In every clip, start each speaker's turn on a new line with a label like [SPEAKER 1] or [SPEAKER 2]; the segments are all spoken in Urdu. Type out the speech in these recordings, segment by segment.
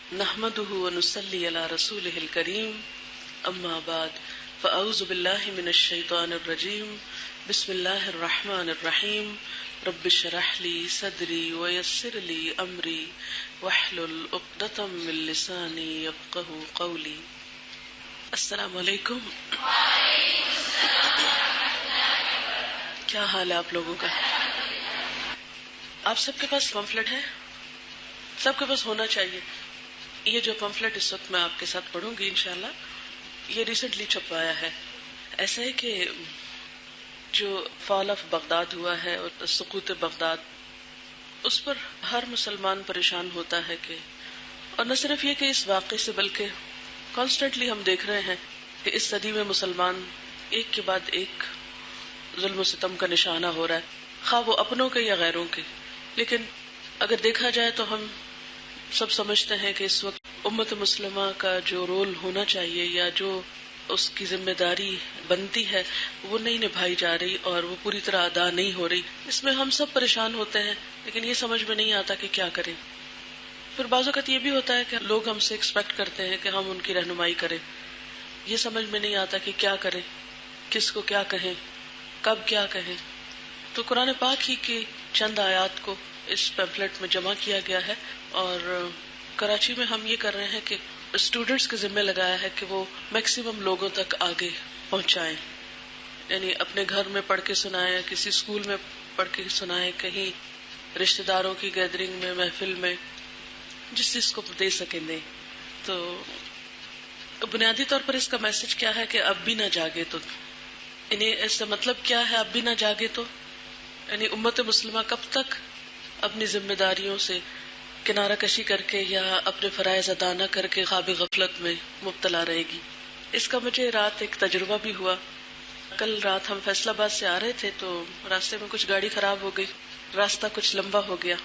[SPEAKER 1] نحمده ونصلي على رسوله الكريم اما بعد فاعوذ بالله من الشيطان الرجيم بسم الله الرحمن الرحيم رب اشرح لي صدري ويسر لي امري واحلل عقدة من لساني يفقهوا قولي. السلام علیکم. کیا حال ہے آپ لوگوں کا؟ آپ سب کے پاس پمفلٹ ہے؟ سب کے پاس ہونا چاہیے. یہ جو پمفلٹ اس وقت میں آپ کے ساتھ پڑھوں گی انشاءاللہ، یہ ریسنٹلی چھپوایا ہے. ایسا ہے کہ جو فال آف بغداد ہوا ہے اور سقوط بغداد، اس پر ہر مسلمان پریشان ہوتا ہے کہ، اور نہ صرف یہ کہ اس واقعے سے بلکہ کانسٹنٹلی ہم دیکھ رہے ہیں کہ اس صدی میں مسلمان ایک کے بعد ایک ظلم و ستم کا نشانہ ہو رہا ہے، خواہ وہ اپنوں کے یا غیروں کے. لیکن اگر دیکھا جائے تو ہم سب سمجھتے ہیں کہ اس وقت امت مسلمہ کا جو رول ہونا چاہیے یا جو اس کی ذمہ داری بنتی ہے وہ نہیں نبھائی جا رہی اور وہ پوری طرح ادا نہیں ہو رہی. اس میں ہم سب پریشان ہوتے ہیں لیکن یہ سمجھ میں نہیں آتا کہ کیا کریں. پھر بعض اوقات یہ بھی ہوتا ہے کہ لوگ ہم سے ایکسپیکٹ کرتے ہیں کہ ہم ان کی رہنمائی کریں. یہ سمجھ میں نہیں آتا کہ کیا کریں، کس کو کیا کہیں، کب کیا کہیں. تو قرآن پاک ہی کی چند آیات کو اس پیمفلٹ میں جمع کیا گیا ہے، اور کراچی میں ہم یہ کر رہے ہیں کہ اسٹوڈنٹس کے ذمہ لگایا ہے کہ وہ میکسیمم لوگوں تک آگے پہنچائیں. یعنی اپنے گھر میں پڑھ کے سنائیں، کسی اسکول میں پڑھ کے سنائیں، کہیں رشتہ داروں کی گیدرنگ میں، محفل میں، جس چیز کو دے سکیں دیں. تو بنیادی طور پر اس کا میسج کیا ہے کہ اب بھی نہ جاگے تو، یعنی اس سے مطلب کیا ہے اب بھی نہ جاگے تو، یعنی امت مسلمہ کب تک اپنی ذمہ داریوں سے کنارہ کشی کر کے یا اپنے فرائض ادا نہ کر کے خواب غفلت میں مبتلا رہے گی. اس کا مجھے رات ایک تجربہ بھی ہوا. کل رات ہم فیصل آباد سے آ رہے تھے تو راستے میں کچھ گاڑی خراب ہو گئی، راستہ کچھ لمبا ہو گیا.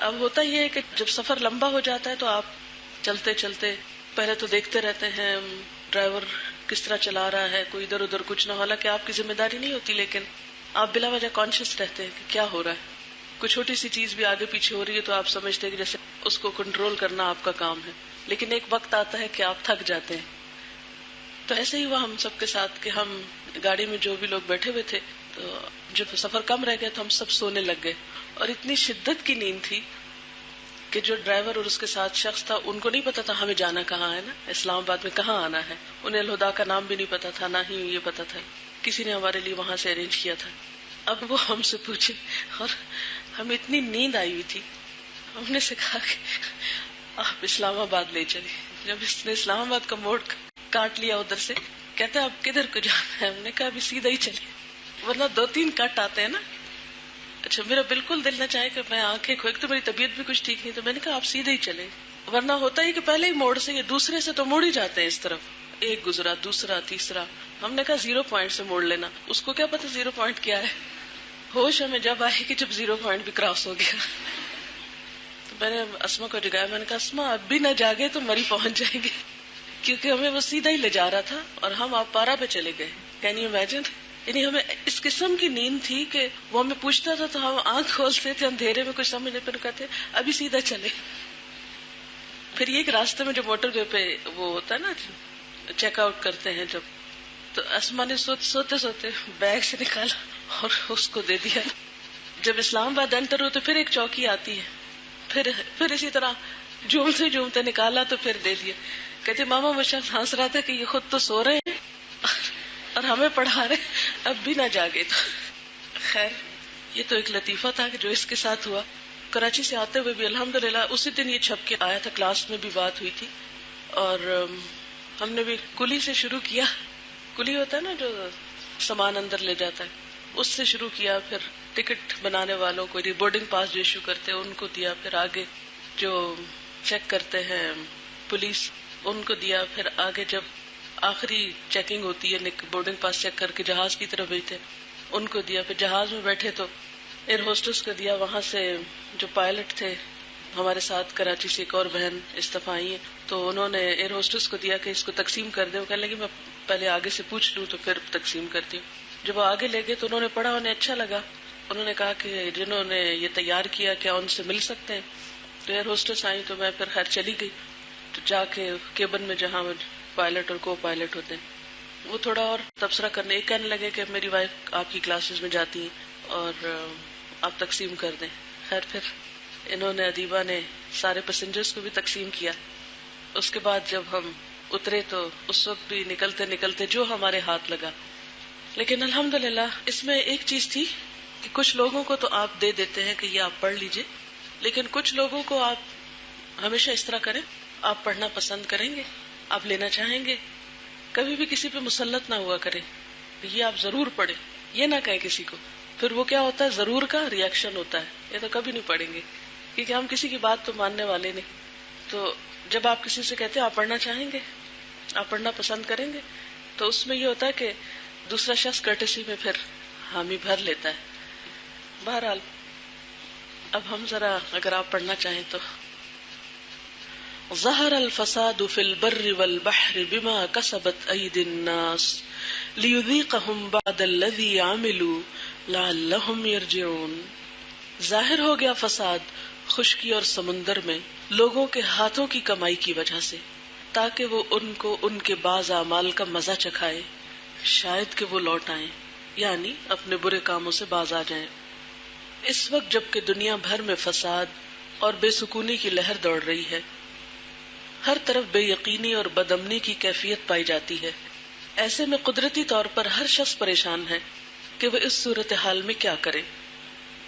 [SPEAKER 1] اب ہوتا یہ ہے کہ جب سفر لمبا ہو جاتا ہے تو آپ چلتے چلتے پہلے تو دیکھتے رہتے ہیں ڈرائیور کس طرح چلا رہا ہے، کوئی ادھر ادھر کچھ نہ، حالانکہ آپ کی ذمہ داری نہیں ہوتی، لیکن آپ بلا وجہ کانشیس رہتے ہیں کہ کیا ہو رہا ہے. کوئی چھوٹی سی چیز بھی آگے پیچھے ہو رہی ہے تو آپ سمجھتے ہیں کہ جیسے اس کو کنٹرول کرنا آپ کا کام ہے، لیکن ایک وقت آتا ہے کہ آپ تھک جاتے ہیں. تو ایسے ہی ہوا ہم سب کے ساتھ کہ ہم گاڑی میں جو بھی لوگ بیٹھے ہوئے تھے تو جب سفر کم رہ گیا تو ہم سب سونے لگ گئے، اور اتنی شدت کی نیند تھی کہ جو ڈرائیور اور اس کے ساتھ شخص تھا ان کو نہیں پتا تھا ہمیں جانا کہاں ہے، نا اسلام آباد میں کہاں آنا ہے. انہیں الہدا کا نام بھی نہیں پتا تھا، نہ ہی یہ پتا تھا کسی نے ہمارے لیے وہاں سے ارینج کیا تھا. اب وہ ہم سے پوچھے، اور ہمیں اتنی نیند آئی ہوئی تھی، ہم نے سے کہا کہ آپ اسلام آباد لے چلے. جب اس نے اسلام آباد کا موڑ کاٹ لیا ادھر سے، کہتے ہیں آپ کدھر کو جانا ہے؟ ہم نے کہا ابھی سیدھا ہی چلے، ورنہ 2-3 کٹ آتے ہیں نا. اچھا میرا بالکل دل نہ چاہے کہ میں آنکھیں کھول، ایک تو میری طبیعت بھی کچھ ٹھیک نہیں، تو میں نے کہا آپ سیدھے ہی چلے، ورنہ ہوتا ہی کہ پہلے ہی موڑ سے یا دوسرے سے تو موڑ ہی جاتے ہیں اس طرف، ایک گزرا دوسرا تیسرا. ہم نے کہا 0 پوائنٹ سے موڑ لینا. اس کو کیا پتا 0 پوائنٹ کیا ہے. ہوش ہمیں جب آئی کہ جب 0 پوائنٹ بھی کراس ہو گیا. تو میں نے اسما کو جگایا، میں نے کہا اسما اب بھی نہ جاگے تو مری پہنچ جائیں گے، کیونکہ ہمیں وہ سیدھا ہی لے جا رہا تھا اور ہم آپ پارا پہ چلے گئے. Can you imagine? یعنی ہمیں اس قسم کی نیند تھی کہ وہ ہمیں پوچھتا تھا تو ہم آنکھ کھولتے تھے اندھیرے میں، کچھ سمجھ نہیں پہ کہتے ابھی سیدھا چلے. پھر یہ ایک راستے میں جو موٹر وے پہ وہ ہوتا ہے نا چیک آؤٹ کرتے ہیں جب، تو اسما نے سوتے سوتے بیگ سے نکالا اور اس کو دے دیا. جب اسلام آباد انٹر ہو تو پھر ایک چوکی آتی ہے، پھر اسی طرح جھومتے نکالا تو پھر دے دیا. کہتے ماما وہ شخص ہنس رہا تھا کہ یہ خود تو سو رہے ہیں اور ہمیں پڑھا رہے، اب بھی نہ جاگے. تو خیر یہ تو ایک لطیفہ تھا کہ جو اس کے ساتھ ہوا. کراچی سے آتے ہوئے بھی الحمدللہ اسی دن یہ چھپ کے آیا تھا، کلاس میں بھی بات ہوئی تھی، اور ہم نے بھی کلی سے شروع کیا. کلی ہوتا ہے نا جو سامان اندر لے جاتا ہے، اس سے شروع کیا. پھر ٹکٹ بنانے والوں کو بورڈنگ پاس جو ایشو کرتے ہیں ان کو دیا، پھر آگے جو چیک کرتے ہیں پولیس ان کو دیا، پھر آگے جب آخری چیکنگ ہوتی ہے بورڈنگ پاس چیک کر کے جہاز کی طرف بھیجتے ان کو دیا. پھر جہاز میں بیٹھے تو ایئر ہوسٹس کو دیا. وہاں سے جو پائلٹ تھے ہمارے ساتھ کراچی سے ایک اور بہن استفائی ہیں، تو انہوں نے ایئر ہوسٹس کو دیا کہ اس کو تقسیم کر دیں. وہ کہنے لگی میں پہلے آگے سے پوچھ لوں تو پھر تقسیم کرتی ہوں. جب وہ آگے لے گئے تو انہوں نے پڑھا، انہیں اچھا لگا. انہوں نے کہا کہ جنہوں نے یہ تیار کیا کیا ان سے مل سکتے ہیں؟ تو ایئر ہوسٹس آئی تو میں پھر خیر چلی گئی. تو جا کے کیبن میں جہاں پائلٹ اور کو پائلٹ ہوتے ہیں وہ تھوڑا اور تبصرہ کرنے ایک کہنے لگے کہ میری وائف آپ کی کلاسز میں جاتی ہیں اور آپ تقسیم کر دیں. خیر پھر انہوں نے ادیبہ نے سارے پیسنجرز کو بھی تقسیم کیا. اس کے بعد جب ہم اترے تو اس وقت بھی نکلتے نکلتے جو ہمارے ہاتھ لگا. لیکن الحمدللہ اس میں ایک چیز تھی کہ کچھ لوگوں کو تو آپ دے دیتے ہیں کہ یہ آپ پڑھ لیجئے، لیکن کچھ لوگوں کو آپ ہمیشہ اس طرح کریں، آپ پڑھنا پسند کریں گے، آپ لینا چاہیں گے، کبھی بھی کسی پہ مسلط نہ ہوا کریں یہ آپ ضرور پڑھیں، یہ نہ کہیں کسی کو. پھر وہ کیا ہوتا ہے، ضرور کا ریئیکشن ہوتا ہے، یہ تو کبھی نہیں پڑھیں گے کیونکہ ہم کسی کی بات تو ماننے والے نہیں. تو جب آپ کسی سے کہتے ہیں آپ پڑھنا چاہیں گے، آپ پڑھنا پسند کریں گے، تو اس میں یہ ہوتا ہے کہ دوسرا شخص کرٹسی میں پھر حامی بھر لیتا ہے. بہرحال اب ہم ذرا اگر آپ پڑھنا چاہیں تو ظہر الفساد فی البر والبحر بما کسبت ایدی الناس لیذیقہم بعد الذی عملوا لعلہم یرجعون. ظاہر ہو گیا فساد خشکی اور سمندر میں لوگوں کے ہاتھوں کی کمائی کی وجہ سے، تاکہ وہ ان کو ان کے بعض اعمال کا مزہ چکھائے، شاید کہ وہ لوٹ آئیں، یعنی اپنے برے کاموں سے باز آ جائیں. اس وقت جبکہ دنیا بھر میں فساد اور بے سکونی کی لہر دوڑ رہی ہے، ہر طرف بے یقینی اور بد امنی کی کیفیت پائی جاتی ہے، ایسے میں قدرتی طور پر ہر شخص پریشان ہے کہ وہ اس صورتحال میں کیا کرے.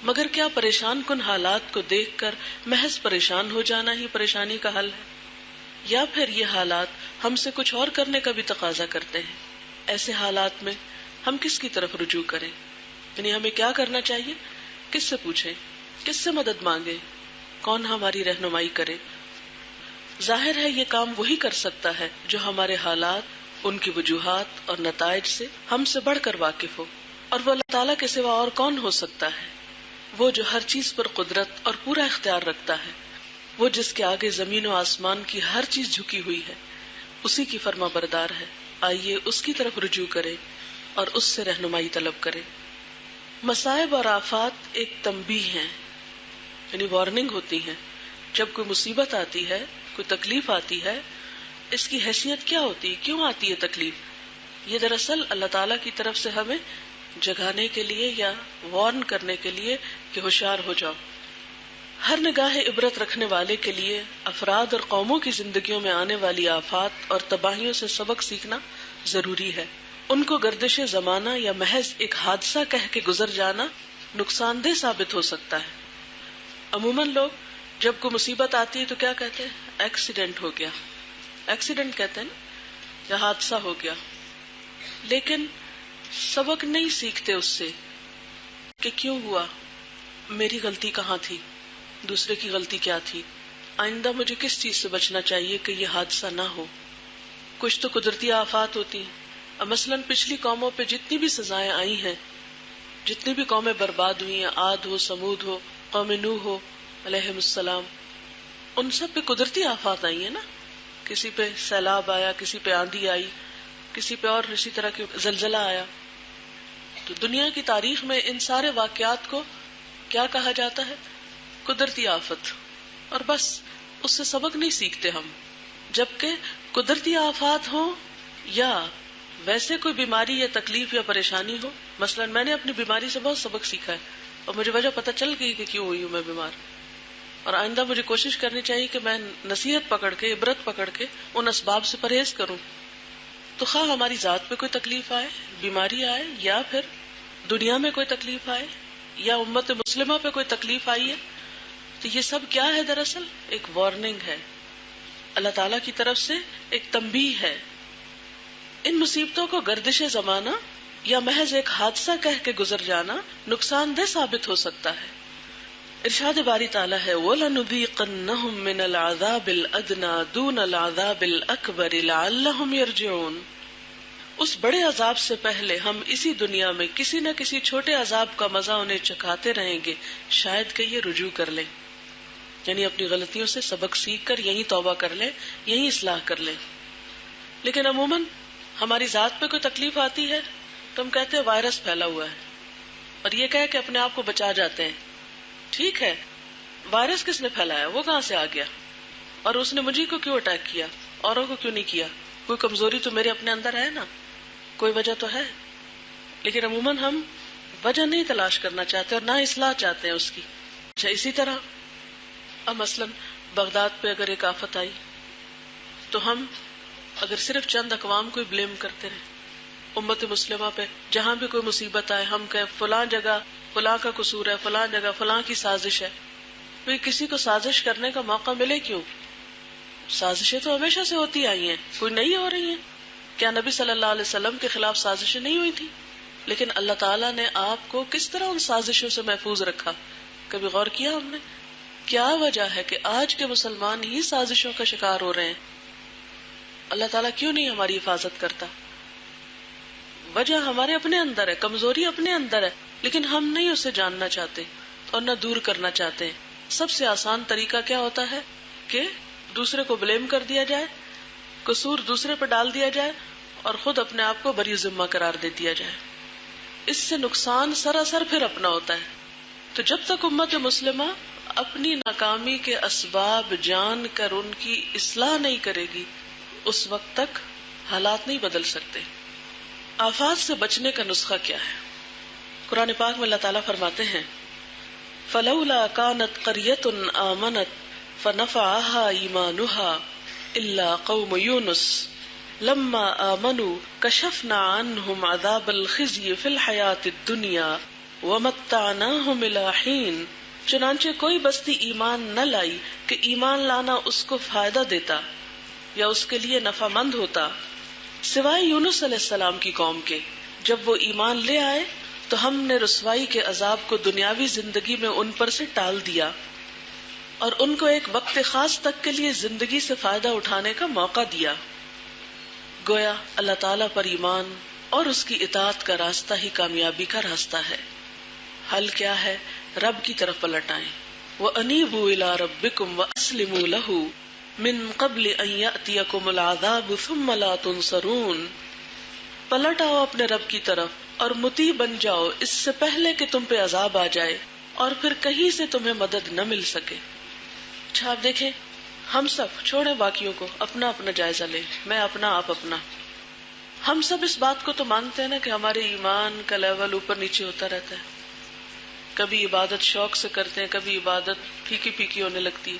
[SPEAKER 1] مگر کیا پریشان کن حالات کو دیکھ کر محض پریشان ہو جانا ہی پریشانی کا حل ہے، یا پھر یہ حالات ہم سے کچھ اور کرنے کا بھی تقاضا کرتے ہیں؟ ایسے حالات میں ہم کس کی طرف رجوع کریں، یعنی ہمیں کیا کرنا چاہیے، کس سے پوچھیں، کس سے مدد مانگیں، کون ہماری رہنمائی کرے؟ ظاہر ہے یہ کام وہی کر سکتا ہے جو ہمارے حالات، ان کی وجوہات اور نتائج سے ہم سے بڑھ کر واقف ہو، اور وہ اللہ تعالیٰ کے سوا اور کون ہو سکتا ہے؟ وہ جو ہر چیز پر قدرت اور پورا اختیار رکھتا ہے، وہ جس کے آگے زمین و آسمان کی ہر چیز جھکی ہوئی ہے، اسی کی فرما بردار ہے. آئیے اس کی طرف رجوع کرے اور اس سے رہنمائی طلب کرے. مصائب اور آفات ایک تنبیہ ہیں، یعنی وارننگ ہوتی ہیں. جب کوئی مصیبت آتی ہے، کوئی تکلیف آتی ہے، اس کی حیثیت کیا ہوتی ہے، کیوں آتی ہے تکلیف؟ یہ دراصل اللہ تعالیٰ کی طرف سے ہمیں جگانے کے لیے یا وارن کرنے کے لیے کہ ہوشیار ہو جاؤ. ہر نگاہ عبرت رکھنے والے کے لیے افراد اور قوموں کی زندگیوں میں آنے والی آفات اور تباہیوں سے سبق سیکھنا ضروری ہے. ان کو گردش زمانہ یا محض ایک حادثہ کہہ کے گزر جانا نقصان دہ ثابت ہو سکتا ہے. عموماً لوگ جب کوئی مصیبت آتی ہے تو کیا کہتے ہیں، ایکسیڈنٹ ہو گیا، ایکسیڈنٹ کہتے ہیں نا، یا حادثہ ہو گیا. لیکن سبق نہیں سیکھتے اس سے کہ کیوں ہوا، میری غلطی کہاں تھی، دوسرے کی غلطی کیا تھی، آئندہ مجھے کس چیز سے بچنا چاہیے کہ یہ حادثہ نہ ہو. کچھ تو قدرتی آفات ہوتی ہیں. اب مثلاً پچھلی قوموں پہ جتنی بھی سزائیں آئی ہیں، جتنی بھی قومیں برباد ہوئی ہیں، عاد ہو، سمود ہو، قوم نوح ہو علیہم السلام، ان سب پہ قدرتی آفات آئی ہیں نا. کسی پہ سیلاب آیا، کسی پہ آندھی آئی، کسی پہ اور اسی طرح کے زلزلہ آیا. تو دنیا کی تاریخ میں ان سارے واقعات کو کیا کہا جاتا ہے، قدرتی آفت. اور بس اس سے سبق نہیں سیکھتے ہم. جبکہ قدرتی آفات ہوں یا ویسے کوئی بیماری یا تکلیف یا پریشانی ہو، مثلا میں نے اپنی بیماری سے بہت سبق سیکھا ہے اور مجھے وجہ پتہ چل گئی کہ کیوں ہوئی ہوں میں بیمار. اور آئندہ مجھے کوشش کرنی چاہیے کہ میں نصیحت پکڑ کے، عبرت پکڑ کے ان اسباب سے پرہیز کروں. تو خواہ ہماری ذات پہ کوئی تکلیف آئے، بیماری آئے، یا پھر دنیا میں کوئی تکلیف آئے، یا امت مسلمہ پہ کوئی تکلیف آئی ہے، تو یہ سب کیا ہے، دراصل ایک وارننگ ہے، اللہ تعالیٰ کی طرف سے ایک تنبیہ ہے. ان مصیبتوں کو گردش زمانہ یا محض ایک حادثہ کہہ کے گزر جانا نقصان دہ ثابت ہو سکتا ہے. ارشاد باری تعالیٰ ہے وَلَنُذِيقَنَّهُم مِّنَ الْعَذَابِ الْأَدْنَىٰ دُونَ الْعَذَابِ الْأَكْبَرِ لَعَلَّهُمْ يَرْجِعُونَ. اس بڑے عذاب سے پہلے ہم اسی دنیا میں کسی نہ کسی چھوٹے عذاب کا مزہ انہیں چکھاتے رہیں گے، شاید کہ یہ رجوع کر لیں، یعنی اپنی غلطیوں سے سبق سیکھ کر یہیں توبہ کر لیں، یہیں اصلاح کر لیں. لیکن عموماً ہماری ذات پہ کوئی تکلیف آتی ہے تو ہم کہتے ہیں وائرس پھیلا ہوا ہے، اور یہ کہہ کہ اپنے آپ کو بچا جاتے ہیں. ٹھیک ہے، وائرس کس نے پھیلایا، وہ کہاں سے آ گیا؟ اور اس نے مجھے کو کیوں اٹیک کیا، اوروں کو کیوں نہیں کیا؟ کوئی کمزوری تو میرے اپنے اندر ہے نا، کوئی وجہ تو ہے. لیکن عموماً ہم وجہ نہیں تلاش کرنا چاہتے اور نہ اصلاح چاہتے ہیں اس کی. اچھا، اسی طرح اب مثلاً بغداد پہ اگر ایک آفت آئی تو ہم اگر صرف چند اقوام کو بلیم کرتے رہے، امت مسلمہ پہ جہاں بھی کوئی مصیبت آئے ہم کہیں فلاں جگہ فلاں کا قصور ہے، فلاں جگہ فلاں کی سازش ہے، تو کسی کو سازش کرنے کا موقع ملے کیوں؟ سازشیں تو ہمیشہ سے ہوتی آئی ہیں، کوئی نئی ہو رہی ہیں. کیا نبی صلی اللہ علیہ وسلم کے خلاف سازشیں نہیں ہوئی تھی؟ لیکن اللہ تعالیٰ نے آپ کو کس طرح ان سازشوں سے محفوظ رکھا؟ کبھی غور کیا ہم نے؟ کیا وجہ ہے کہ آج کے مسلمان ہی سازشوں کا شکار ہو رہے ہیں؟ اللہ تعالیٰ کیوں نہیں ہماری حفاظت کرتا؟ وجہ ہمارے اپنے اندر ہے، کمزوری اپنے اندر ہے، لیکن ہم نہیں اسے جاننا چاہتے اور نہ دور کرنا چاہتے ہیں. سب سے آسان طریقہ کیا ہوتا ہے کہ دوسرے کو بلیم کر دیا جائے، قصور دوسرے پہ ڈال دیا جائے اور خود اپنے آپ کو بری ذمہ قرار دے دیا جائے. اس سے نقصان سراسر پھر اپنا ہوتا ہے. تو جب تک امت مسلمہ اپنی ناکامی کے اسباب جان کر ان کی اصلاح نہیں کرے گی، اس وقت تک حالات نہیں بدل سکتے. آفات سے بچنے کا نسخہ کیا ہے؟ قرآن پاک میں اللہ تعالیٰ فرماتے ہیں فَلَوْلَا كَانَتْ قَرْيَةٌ آمَنَتْ فَنَفَعَهَا إِيمَانُهَا إِلَّا قَوْمَ يُونُسَ لَمَّا آمَنُوا كَشَفْنَا عَنْهُمْ عَذَابَ الْخِزْيِ فِي الْحَيَاةِ الدُّنْيَا وَمَتَّعْنَاهُمْ إِلَىٰ حِينٍ. چنانچہ کوئی بستی ایمان نہ لائی کہ ایمان لانا اس کو فائدہ دیتا یا اس کے لیے نفع مند ہوتا، سوائے یونس علیہ السلام کی قوم کے. جب وہ ایمان لے آئے تو ہم نے رسوائی کے عذاب کو دنیاوی زندگی میں ان پر سے ٹال دیا اور ان کو ایک وقت خاص تک کے لیے زندگی سے فائدہ اٹھانے کا موقع دیا. گویا اللہ تعالیٰ پر ایمان اور اس کی اطاعت کا راستہ ہی کامیابی کا راستہ ہے. حل کیا ہے؟ رب کی طرف پلٹ آئیں. وَأَنِيبُوا إِلَىٰ رَبِّكُمْ وَأَسْلِمُوا لَهُ مِن قَبْلِ أَن يَأْتِيَكُمُ الْعَذَابُ ثُمَّ لَا تُنصَرُونَ. پلٹ آؤ اپنے رب کی طرف اور مطیع بن جاؤ اس سے پہلے کہ تم پہ عذاب آ جائے اور پھر کہیں سے تمہیں مدد نہ مل سکے. اچھا آپ دیکھیں، ہم سب چھوڑیں باقیوں کو، اپنا اپنا جائزہ لیں، میں اپنا آپ اپنا. ہم سب اس بات کو تو مانتے ہیں نا کہ ہمارے ایمان کا لیول اوپر نیچے ہوتا رہتا ہے. کبھی عبادت شوق سے کرتے ہیں، کبھی عبادت پھیکی پھیکی ہونے لگتی ہے،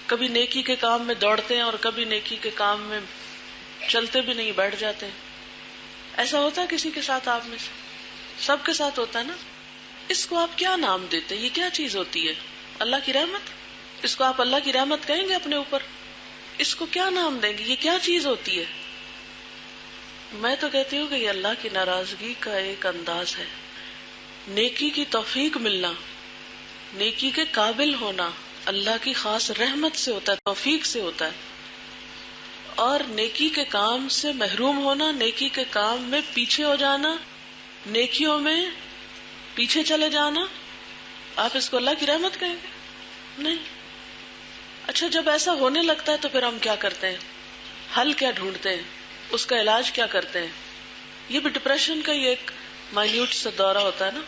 [SPEAKER 1] کبھی نیکی کے کام میں دوڑتے ہیں اور کبھی نیکی کے کام میں چلتے بھی نہیں، بیٹھ جاتے ہیں. ایسا ہوتا ہے کسی کے ساتھ؟ آپ میں سے سب کے ساتھ ہوتا ہے نا. اس کو آپ کیا نام دیتے ہیں؟ یہ کیا چیز ہوتی ہے؟ اللہ کی رحمت؟ اس کو آپ اللہ کی رحمت کہیں گے اپنے اوپر؟ اس کو کیا نام دیں گے؟ یہ کیا چیز ہوتی ہے؟ میں تو کہتی ہوں کہ یہ اللہ کی ناراضگی کا ایک انداز ہے. نیکی کی توفیق ملنا، نیکی کے قابل ہونا اللہ کی خاص رحمت سے ہوتا ہے، توفیق سے ہوتا ہے. اور نیکی کے کام سے محروم ہونا، نیکی کے کام میں پیچھے ہو جانا، نیکیوں میں پیچھے چلے جانا، آپ اس کو اللہ کی رحمت کہیں گے؟ نہیں. اچھا جب ایسا ہونے لگتا ہے تو پھر ہم کیا کرتے ہیں؟ حل کیا ڈھونڈتے ہیں؟ اس کا علاج کیا کرتے ہیں؟ یہ بھی ڈپریشن کا ہی ایک مائنیوٹ سا دورہ ہوتا ہے نا.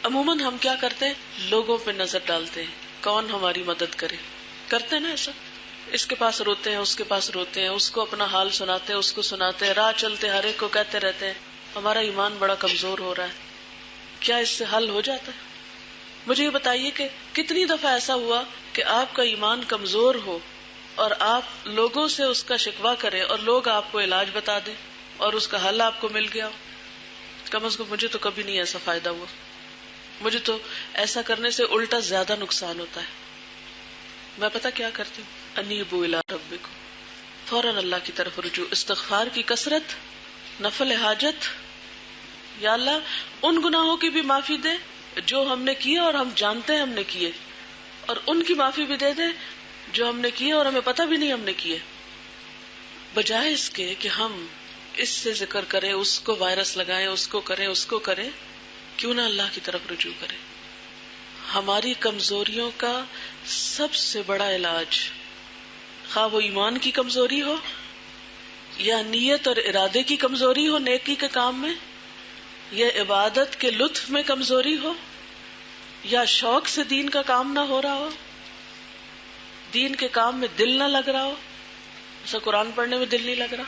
[SPEAKER 1] عموماً ہم کیا کرتے ہیں؟ لوگوں پہ نظر ڈالتے ہیں، کون ہماری مدد کرے. کرتے ہیں نا ایسا؟ اس کے پاس روتے ہیں، اس کے پاس روتے ہیں، اس کو اپنا حال سناتے ہیں، اس کو سناتے ہیں، راہ چلتے ہر ایک کو کہتے رہتے ہیں ہمارا ایمان بڑا کمزور ہو رہا ہے. کیا اس سے حل ہو جاتا ہے؟ مجھے یہ بتائیے کہ کتنی دفعہ ایسا ہوا کہ آپ کا ایمان کمزور ہو اور آپ لوگوں سے اس کا شکوہ کریں اور لوگ آپ کو علاج بتا دیں اور اس کا حل آپ کو مل گیا. کم از کم مجھے تو کبھی نہیں ایسا فائدہ ہوا. مجھے تو ایسا کرنے سے الٹا زیادہ نقصان ہوتا ہے. میں پتہ کیا کرتی ہوں؟ انیبوا الی ربکم، فوراً اللہ کی طرف رجوع، استغفار کی کثرت، نفل حاجت. یا اللہ ان گناہوں کی بھی معافی دے جو ہم نے کیے اور ہم جانتے ہیں ہم نے کیے، اور ان کی معافی بھی دے دے جو ہم نے کیے اور ہمیں پتہ بھی نہیں ہم نے کیے. بجائے اس کے کہ ہم اس سے ذکر کریں، اس کو وائرس لگائیں، اس کو کریں، اس کو کریں، کیوں نہ اللہ کی طرف رجوع کریں. ہماری کمزوریوں کا سب سے بڑا علاج، خواہ وہ ایمان کی کمزوری ہو یا نیت اور ارادے کی کمزوری ہو نیکی کے کام میں، یا عبادت کے لطف میں کمزوری ہو، یا شوق سے دین کا کام نہ ہو رہا ہو، دین کے کام میں دل نہ لگ رہا ہو، جیسے قرآن پڑھنے میں دل نہیں لگ رہا،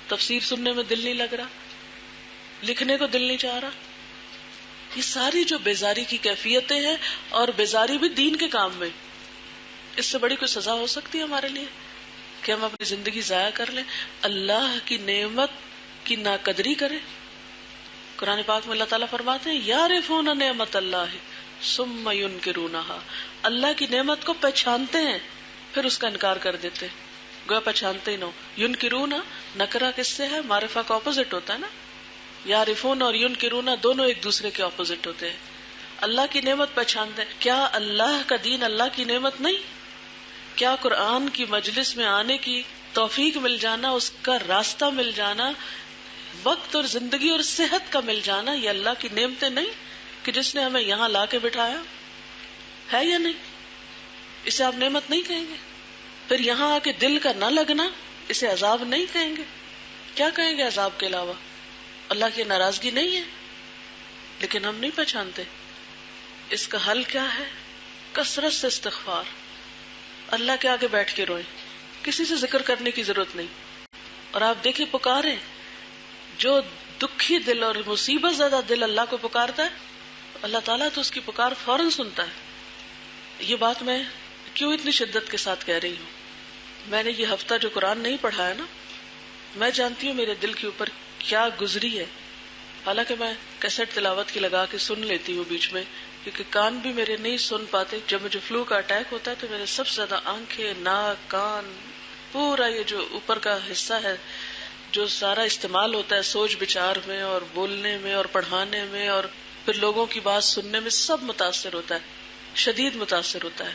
[SPEAKER 1] تفسیر سننے میں دل نہیں لگ رہا، لکھنے کو دل نہیں چاہ رہا، یہ ساری جو بیزاری کی کیفیتیں ہیں، اور بیزاری بھی دین کے کام میں، اس سے بڑی کوئی سزا ہو سکتی ہے ہمارے لیے کہ ہم اپنی زندگی ضائع کر لیں، اللہ کی نعمت کی ناقدری کریں؟ قرآن پاک میں اللہ تعالیٰ فرماتے ہیں یعرفون نعمت اللہ ثم ینکرونہا، اللہ کی نعمت کو پہچانتے ہیں پھر اس کا انکار کر دیتے ہیں، گویا پہچانتے ہی نہ ہو۔ ینکرونا نکرہ کس سے ہے؟ معرفہ کا اپوزٹ ہوتا ہے نا، یعرفون اور ینکرونا دونوں ایک دوسرے کے اپوزٹ ہوتے ہیں۔ اللہ کی نعمت پہچانتے ہیں، کیا اللہ کا دین اللہ کی نعمت نہیں؟ کیا قرآن کی مجلس میں آنے کی توفیق مل جانا، اس کا راستہ مل جانا، وقت اور زندگی اور صحت کا مل جانا، یہ اللہ کی نعمتیں نہیں کہ جس نے ہمیں یہاں لا کے بٹھایا ہے یا نہیں؟ اسے آپ نعمت نہیں کہیں گے؟ پھر یہاں آ کے دل کا نہ لگنا، اسے عذاب نہیں کہیں گے؟ کیا کہیں گے عذاب کے علاوہ؟ اللہ کی ناراضگی نہیں ہے، لیکن ہم نہیں پہچانتے۔ اس کا حل کیا ہے؟ کثرت سے استغفار، اللہ کے آگے بیٹھ کے روئیں، کسی سے ذکر کرنے کی ضرورت نہیں۔ اور آپ دیکھیں پکاریں، جو دکھی دل اور مصیبت زدہ دل اللہ کو پکارتا ہے اللہ تعالیٰ تو اس کی پکار فوراً سنتا ہے۔ یہ بات میں کیوں اتنی شدت کے ساتھ کہہ رہی ہوں؟ میں نے یہ ہفتہ جو قرآن نہیں پڑھا ہے نا، میں جانتی ہوں میرے دل کے اوپر کیا گزری ہے، حالانکہ میں کیسٹ تلاوت کی لگا کے سن لیتی ہوں بیچ میں، کیونکہ کان بھی میرے نہیں سن پاتے۔ جب مجھے فلو کا اٹیک ہوتا ہے تو میرے سب سے زیادہ آنکھیں، ناک، کان، پورا یہ جو اوپر کا حصہ ہے جو سارا استعمال ہوتا ہے سوچ بچار میں اور بولنے میں اور پڑھانے میں اور پھر لوگوں کی بات سننے میں، سب متاثر ہوتا ہے، شدید متاثر ہوتا ہے۔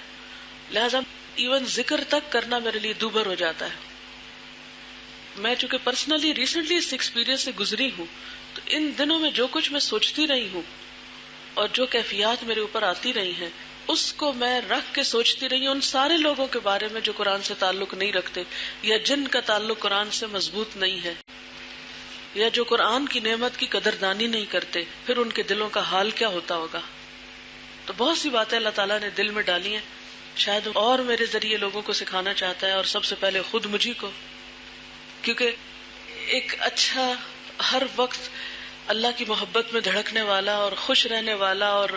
[SPEAKER 1] لہذا ایون ذکر تک کرنا میرے لیے دوبھر ہو جاتا ہے۔ میں چونکہ پرسنلی ریسنٹلی اس ایکسپیرینس سے گزری ہوں، تو ان دنوں میں جو کچھ میں سوچتی رہی ہوں اور جو کیفیات میرے اوپر آتی رہی ہیں، اس کو میں رکھ کے سوچتی رہی ہوں ان سارے لوگوں کے بارے میں جو قرآن سے تعلق نہیں رکھتے، یا جن کا تعلق قرآن سے مضبوط نہیں ہے، یا جو قرآن کی نعمت کی قدردانی نہیں کرتے، پھر ان کے دلوں کا حال کیا ہوتا ہوگا۔ تو بہت سی باتیں اللہ تعالیٰ نے دل میں ڈالی ہیں، شاید اور میرے ذریعے لوگوں کو سکھانا چاہتا ہے، اور سب سے پہلے خود مجھے کو، کیونکہ ایک اچھا ہر وقت اللہ کی محبت میں دھڑکنے والا اور خوش رہنے والا اور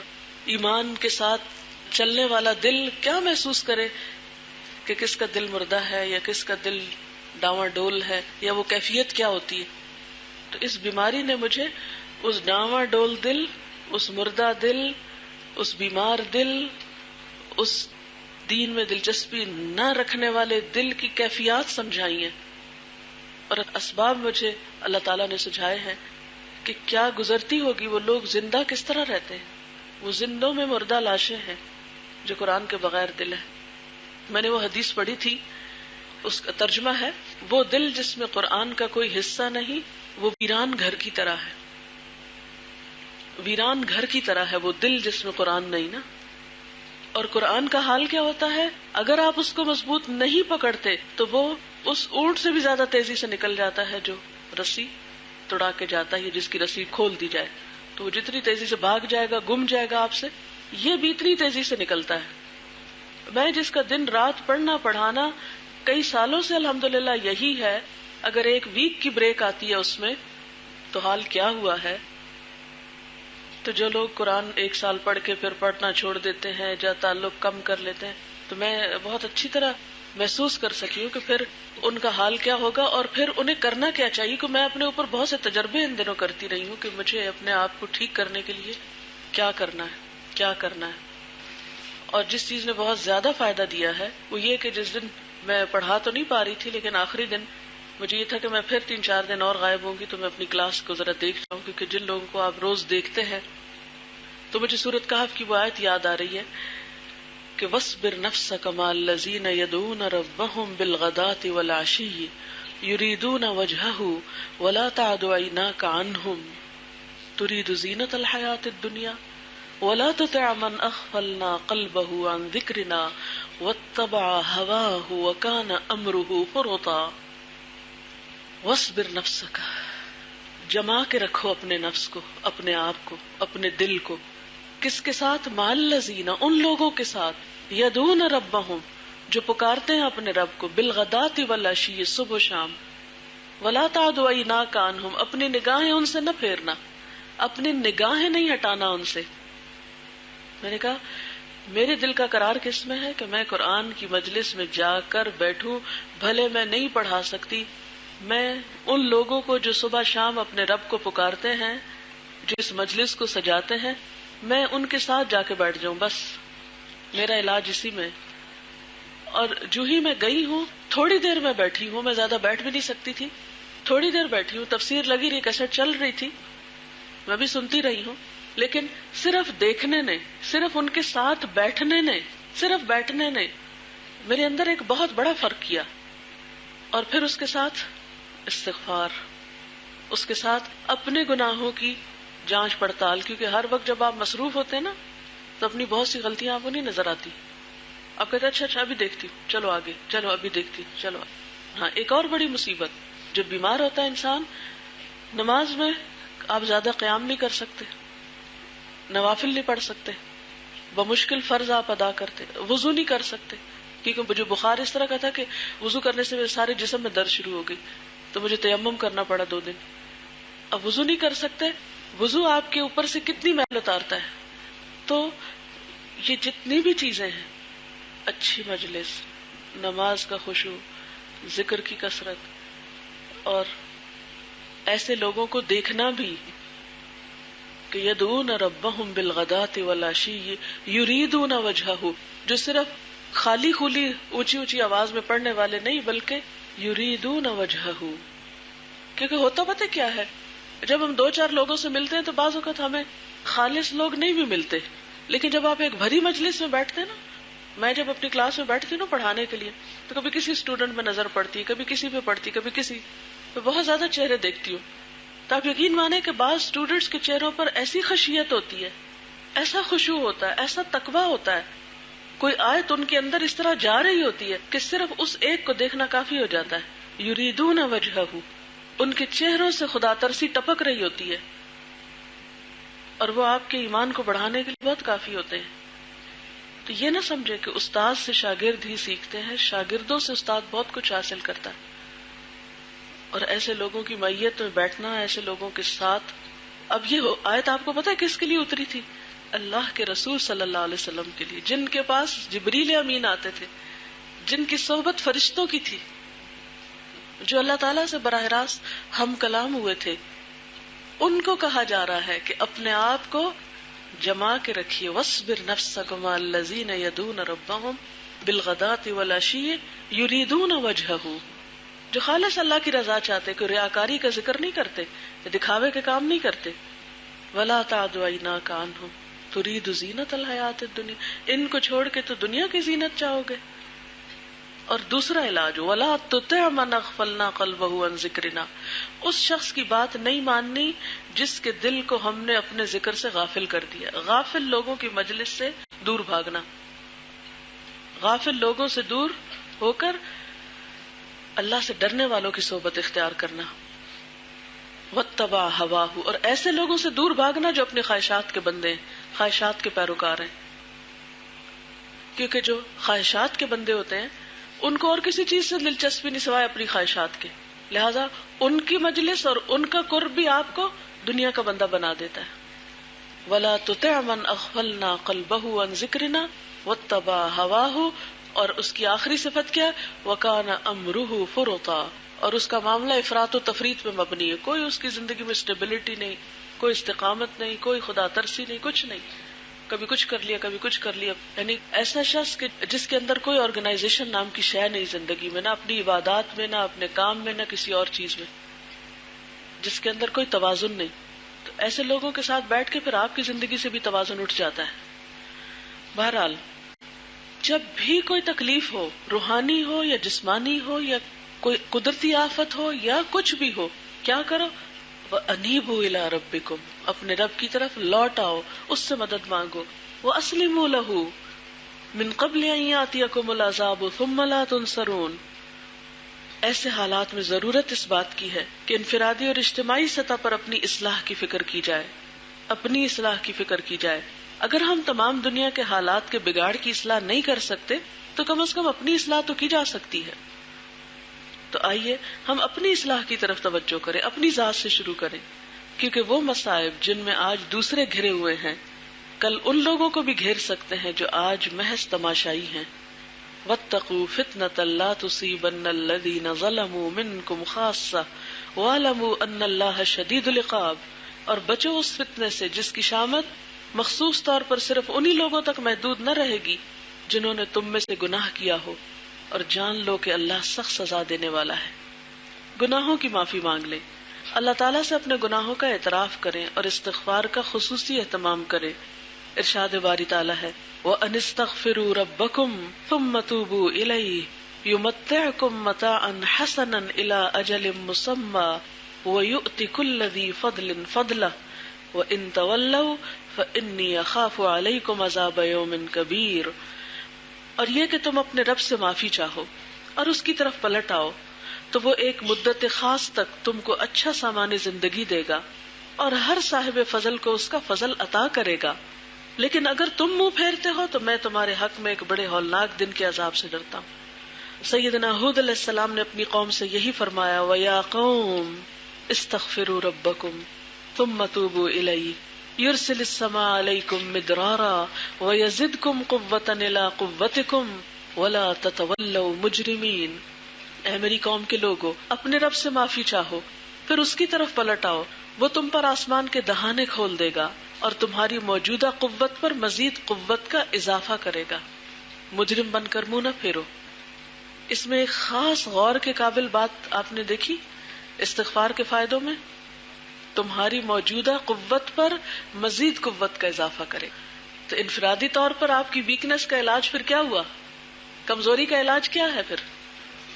[SPEAKER 1] ایمان کے ساتھ چلنے والا دل کیا محسوس کرے کہ کس کا دل مردہ ہے یا کس کا دل ڈاواں ڈول ہے، یا وہ کیفیت کیا ہوتی ہے۔ تو اس بیماری نے مجھے اس ڈاواں ڈول دل، اس مردہ دل، اس بیمار دل، اس دین میں دلچسپی نہ رکھنے والے دل کی کیفیات سمجھائی ہیں، اور اسباب مجھے اللہ تعالیٰ نے سجھائے ہیں کہ کیا گزرتی ہوگی وہ لوگ، زندہ کس طرح رہتے ہیں، وہ زندوں میں مردہ لاشیں ہیں جو قرآن کے بغیر دل ہے۔ میں نے وہ حدیث پڑھی تھی، اس کا ترجمہ ہے وہ دل جس میں قرآن کا کوئی حصہ نہیں، وہ ویران گھر کی طرح ہے۔ ویران گھر کی طرح ہے وہ دل جس میں قرآن نہیں نا۔ اور قرآن کا حال کیا ہوتا ہے؟ اگر آپ اس کو مضبوط نہیں پکڑتے تو وہ اس اونٹ سے بھی زیادہ تیزی سے نکل جاتا ہے جو رسی توڑا کے جاتا ہے، جس کی رسی کھول دی جائے تو وہ جتنی تیزی سے بھاگ جائے گا، گم جائے گا آپ سے، یہ بھی اتنی تیزی سے نکلتا ہے۔ میں جس کا دن رات پڑھنا پڑھانا کئی سالوں سے الحمدللہ یہی ہے، اگر ایک ویک کی بریک آتی ہے اس میں تو حال کیا ہوا ہے۔ تو جو لوگ قرآن ایک سال پڑھ کے پھر پڑھنا چھوڑ دیتے ہیں یا تعلق کم کر لیتے ہیں، تو میں بہت اچھی طرح محسوس کر سکی ہوں کہ پھر ان کا حال کیا ہوگا، اور پھر انہیں کرنا کیا چاہیے۔ کہ میں اپنے اوپر بہت سے تجربے ان دنوں کرتی رہی ہوں کہ مجھے اپنے آپ کو ٹھیک کرنے کے لیے کیا کرنا ہے، کیا کرنا ہے۔ اور جس چیز نے بہت زیادہ فائدہ دیا ہے وہ یہ کہ جس دن میں پڑھا تو نہیں پا رہی تھی، لیکن آخری دن مجھے یہ تھا کہ میں پھر 3-4 دن اور غائب ہوں گی تو میں اپنی کلاس کو ذرا دیکھ جاؤں، کیونکہ جن لوگوں کو آپ روز دیکھتے ہیں تو مجھے سورۃ کہف کی وہ آیت یاد آ رہی ہے کہ وَاصْبِرْ نَفْسَكَ مَعَ الَّذِينَ يَدْعُونَ رَبَّهُمْ بِالْغَدَاةِ وَالْعَشِيِّ يُرِيدُونَ وَجْهَهُ وَلَا تَعْدُ عَيْنَاكَ عَنْهُمْ تُرِيدُ زِينَةَ الْحَيَاةِ الدُّنْيَا وَلَا تُطِعْ مَنْ أَغْفَلْنَا قَلْبَهُ عَنْ ذِكْرِنَا وَاتَّبَعَ هَوَاهُ وَكَانَ أَمْرُهُ فُرُطًا۔ وَاصْبِرْ نَفْسَكَ، جما کے رکھو اپنے نفس کو، اپنے آپ کو، اپنے دل کو، کس کے ساتھ؟ مع الذین، ان لوگوں کے ساتھ، یدعون ربہم، جو پکارتے ہیں اپنے رب کو بالغداۃ والعشی، صبح و شام، ولا تعد عیناک عنہم، اپنی نگاہیں ان سے نہ پھیرنا، اپنی نگاہیں نہیں ہٹانا ان سے. میں نے کہا میرے دل کا قرار کس میں ہے کہ میں قرآن کی مجلس میں جا کر بیٹھوں، بھلے میں نہیں پڑھا سکتی، میں ان لوگوں کو جو صبح شام اپنے رب کو پکارتے ہیں، جو اس مجلس کو سجاتے ہیں، میں ان کے ساتھ جا کے بیٹھ جاؤں، بس میرا علاج اسی میں. اور جو ہی میں گئی ہوں، تھوڑی دیر میں بیٹھی ہوں، میں زیادہ بیٹھ بھی نہیں سکتی تھی، تھوڑی دیر بیٹھی ہوں، تفسیر لگی رہی، کیسٹ چل رہی تھی، میں بھی سنتی رہی ہوں، لیکن صرف دیکھنے نے، صرف ان کے ساتھ بیٹھنے نے، صرف بیٹھنے نے میرے اندر ایک بہت بڑا فرق کیا. اور پھر اس کے ساتھ استغفار، اس کے ساتھ اپنے گناہوں کی جانچ پڑتال، کیونکہ ہر وقت جب آپ مصروف ہوتے ہیں نا تو اپنی بہت سی غلطیاں آپ کو نہیں نظر آتی، آپ کہتے ہیں اچھا ابھی دیکھتی ہوں، چلو آگے، چلو ابھی دیکھتی ہوں، چلو آگے. ہاں ایک اور بڑی مصیبت، جب بیمار ہوتا ہے انسان، نماز میں آپ زیادہ قیام نہیں کر سکتے، نوافل نہیں پڑھ سکتے، بمشکل فرض آپ ادا کرتے، وضو نہیں کر سکتے، کیونکہ مجھے بخار اس طرح کا تھا کہ وضو کرنے سے میرے سارے جسم میں درد شروع ہو گئی، تو مجھے تیمم کرنا پڑا 2 دن. اب وضو نہیں کر سکتے، وضو آپ کے اوپر سے کتنی میل اتارتا ہے. تو یہ جتنی بھی چیزیں ہیں، اچھی مجلس، نماز کا خشوع، ذکر کی کثرت، اور ایسے لوگوں کو دیکھنا بھی کہ یدعون ربہم بالغداۃ والعشی یریدون وجہہ، جو صرف خالی خولی اونچی اونچی آواز میں پڑھنے والے نہیں بلکہ یریدون وجہہ. کیونکہ ہوتا پتہ کیا ہے، جب ہم 2-4 لوگوں سے ملتے ہیں تو بعض اوقات ہمیں خالص لوگ نہیں بھی ملتے، لیکن جب آپ ایک بھری مجلس میں بیٹھتے ہیں نا، میں جب اپنی کلاس میں بیٹھتی ہوں نا پڑھانے کے لیے، تو کبھی کسی اسٹوڈنٹ میں نظر پڑتی ہے، کبھی کسی پہ پڑتی، کبھی کسی پہ، بہت زیادہ چہرے دیکھتی ہوں. تو آپ یقین مانیں کہ بعض اسٹوڈنٹس کے چہروں پر ایسی خشیت ہوتی ہے، ایسا خشوع ہوتا ہے، ایسا تقویٰ ہوتا ہے، کوئی آیت ان کے اندر اس طرح جا رہی ہوتی ہے کہ صرف اس ایک کو دیکھنا کافی ہو جاتا ہے. یریدون وجہہ، ان کے چہروں سے خدا ترسی ٹپک رہی ہوتی ہے، اور وہ آپ کے ایمان کو بڑھانے کے لیے بہت کافی ہوتے ہیں. تو یہ نہ سمجھے کہ استاد سے شاگرد ہی سیکھتے ہیں، شاگردوں سے استاد بہت کچھ حاصل کرتا ہے. اور ایسے لوگوں کی معیت میں بیٹھنا، ایسے لوگوں کے ساتھ. اب یہ آیت آپ کو پتہ ہے کس کے لیے اتری تھی؟ اللہ کے رسول صلی اللہ علیہ وسلم کے لیے، جن کے پاس جبریل امین آتے تھے، جن کی صحبت فرشتوں کی تھی، جو اللہ تعالیٰ سے براہ راست ہم کلام ہوئے تھے. ان کو کہا جا رہا ہے کہ اپنے آپ کو جما کے رکھیے، وَاصْبِرْ نَفْسَكَ مَعَ الَّذِينَ يَدْعُونَ رَبَّهُمْ بِالْغَدَاةِ وَالْعَشِيِّ يُرِيدُونَ وَجْهَهُ، جو خالص اللہ کی رضا چاہتے، کوئی ریاکاری کا ذکر نہیں کرتے، دکھاوے کے کام نہیں کرتے. وَلَا تَعْدُ عَيْنَاكَ عَنْهُمْ تُرِيدُ زِينَةَ الْحَيَاةِ الدُّنْيَا، ان کو چھوڑ کے تو دنیا کی زینت چاہو گے. اور دوسرا علاج وَلَا تُطِعْ مَنْ أَغْفَلْنَا قَلْبَهُ عَنْ ذِكْرِنَا، اس شخص کی بات نہیں ماننی جس کے دل کو ہم نے اپنے ذکر سے غافل کر دیا. غافل لوگوں کی مجلس سے دور بھاگنا، غافل لوگوں سے دور ہو کر اللہ سے ڈرنے والوں کی صحبت اختیار کرنا. وَاتَّبَعَ هَوَاهُ، اور ایسے لوگوں سے دور بھاگنا جو اپنے خواہشات کے بندے ہیں، خواہشات کے پیروکار ہیں. کیونکہ جو خواہشات کے بندے ہوتے ہیں ان کو اور کسی چیز سے دلچسپی نہیں سوائے اپنی خواہشات کے، لہذا ان کی مجلس اور ان کا قرب بھی آپ کو دنیا کا بندہ بنا دیتا ہے. وَلَا تُطِعْ مَنْ أَغْفَلْنَا قَلْبَهُ عَنْ ذِكْرِنَا وَاتَّبَعَ هَوَاهُ، اور اس کی آخری صفت کیا؟ وَكَانَ أَمْرُهُ فُرُطًا، اور اس کا معاملہ افراط و تفریط پہ مبنی ہے. کوئی اس کی زندگی میں اسٹیبلٹی نہیں، کوئی استقامت نہیں، کوئی خدا ترسی نہیں، کچھ نہیں، کبھی کچھ کر لیا کبھی کچھ کر لیا. یعنی ایسا شخص کہ جس کے اندر کوئی آرگنائزیشن نام کی شے نہیں زندگی میں، نہ اپنی عبادات میں، نہ اپنے کام میں، نہ کسی اور چیز میں، جس کے اندر کوئی توازن نہیں. تو ایسے لوگوں کے ساتھ بیٹھ کے پھر آپ کی زندگی سے بھی توازن اٹھ جاتا ہے. بہرحال جب بھی کوئی تکلیف ہو، روحانی ہو یا جسمانی ہو یا کوئی قدرتی آفت ہو یا کچھ بھی ہو، کیا کرو؟ وَأَنِيبُوا إِلَىٰ رَبِّكُمْ، اپنے رب کی طرف لوٹ آؤ، اس سے مدد مانگو. وَأَسْلِمُوا لَهُ مِن قَبْلِ أَن يَأْتِيَكُمُ الْعَذَابُ ثُمَّ لَا تُنصَرُونَ. ایسے حالات میں ضرورت اس بات کی ہے کہ انفرادی اور اجتماعی سطح پر اپنی اصلاح کی فکر کی جائے، اپنی اصلاح کی فکر کی جائے. اگر ہم تمام دنیا کے حالات کے بگاڑ کی اصلاح نہیں کر سکتے تو کم از کم اپنی اصلاح تو کی جا سکتی ہے. تو آئیے ہم اپنی اصلاح کی طرف توجہ کریں، اپنی ذات سے شروع کریں، کیونکہ وہ مصائب جن میں آج دوسرے گھرے ہوئے ہیں کل ان لوگوں کو بھی گھیر سکتے ہیں جو آج محض تماشائی ہیں. واتقوا فتنة لا تصيبن الذين ظلموا منكم خاصة واعلموا ان اللہ شدید العقاب. اور بچو اس فتنے سے جس کی شامت مخصوص طور پر صرف انہی لوگوں تک محدود نہ رہے گی جنہوں نے تم میں سے گناہ کیا ہو، اور جان لو کہ اللہ سخت سزا دینے والا ہے. گناہوں کی معافی مانگ لیں، اللہ تعالیٰ سے اپنے گناہوں کا اعتراف کریں اور استغفار کا خصوصی اہتمام کریں. ارشاد باری تعالیٰ ہے وَأَنِ اسْتَغْفِرُوا رَبَّكُمْ ثُمَّ تُوبُوا إِلَيْهِ يُمَتِّعْكُمْ مَتَاعًا حَسَنًا إِلَىٰ أَجَلٍ مُّسَمًّى وَيُؤْتِ كُلَّ ذِي فَضْلٍ فَضْلَهُ وَإِن تَوَلَّوْا فَإِنِّي أَخَافُ عَلَيْكُمْ عَذَابَ يَوْمٍ كَبِيرٍ. اور یہ کہ تم اپنے رب سے معافی چاہو اور اس کی طرف پلٹ آؤ تو وہ ایک مدت خاص تک تم کو اچھا سامان زندگی دے گا اور ہر صاحب فضل کو اس کا فضل عطا کرے گا. لیکن اگر تم منہ پھیرتے ہو تو میں تمہارے حق میں ایک بڑے ہولناک دن کے عذاب سے ڈرتا ہوں. سیدنا ہود علیہ السلام نے اپنی قوم سے یہی فرمایا وَيَا قَوْمِ اسْتَغْفِرُوا رَبَّكُمْ ثُمَّ تُوبُوا إِلَيْهِ يُرْسِلِ السَّمَاءَ عَلَيْكُمْ مِدْرَارًا وَيَزِدْكُمْ قُوَّةً إِلَىٰ قُوَّتِكُمْ وَلَا تَتَوَلَّوْا مُجْرِمِينَ. اے میری قوم کے لوگو، اپنے رب سے معافی چاہو پھر اس کی طرف پلٹ آؤ، وہ تم پر آسمان کے دہانے کھول دے گا اور تمہاری موجودہ قوت پر مزید قوت کا اضافہ کرے گا. مجرم بن کر منہ نہ پھیرو. اس میں ایک خاص غور کے قابل بات آپ نے دیکھی استغفار کے فائدوں میں، تمہاری موجودہ قوت پر مزید قوت کا اضافہ کرے. تو انفرادی طور پر آپ کی ویکنس کا علاج پھر کیا ہوا؟ کمزوری کا علاج کیا ہے؟ پھر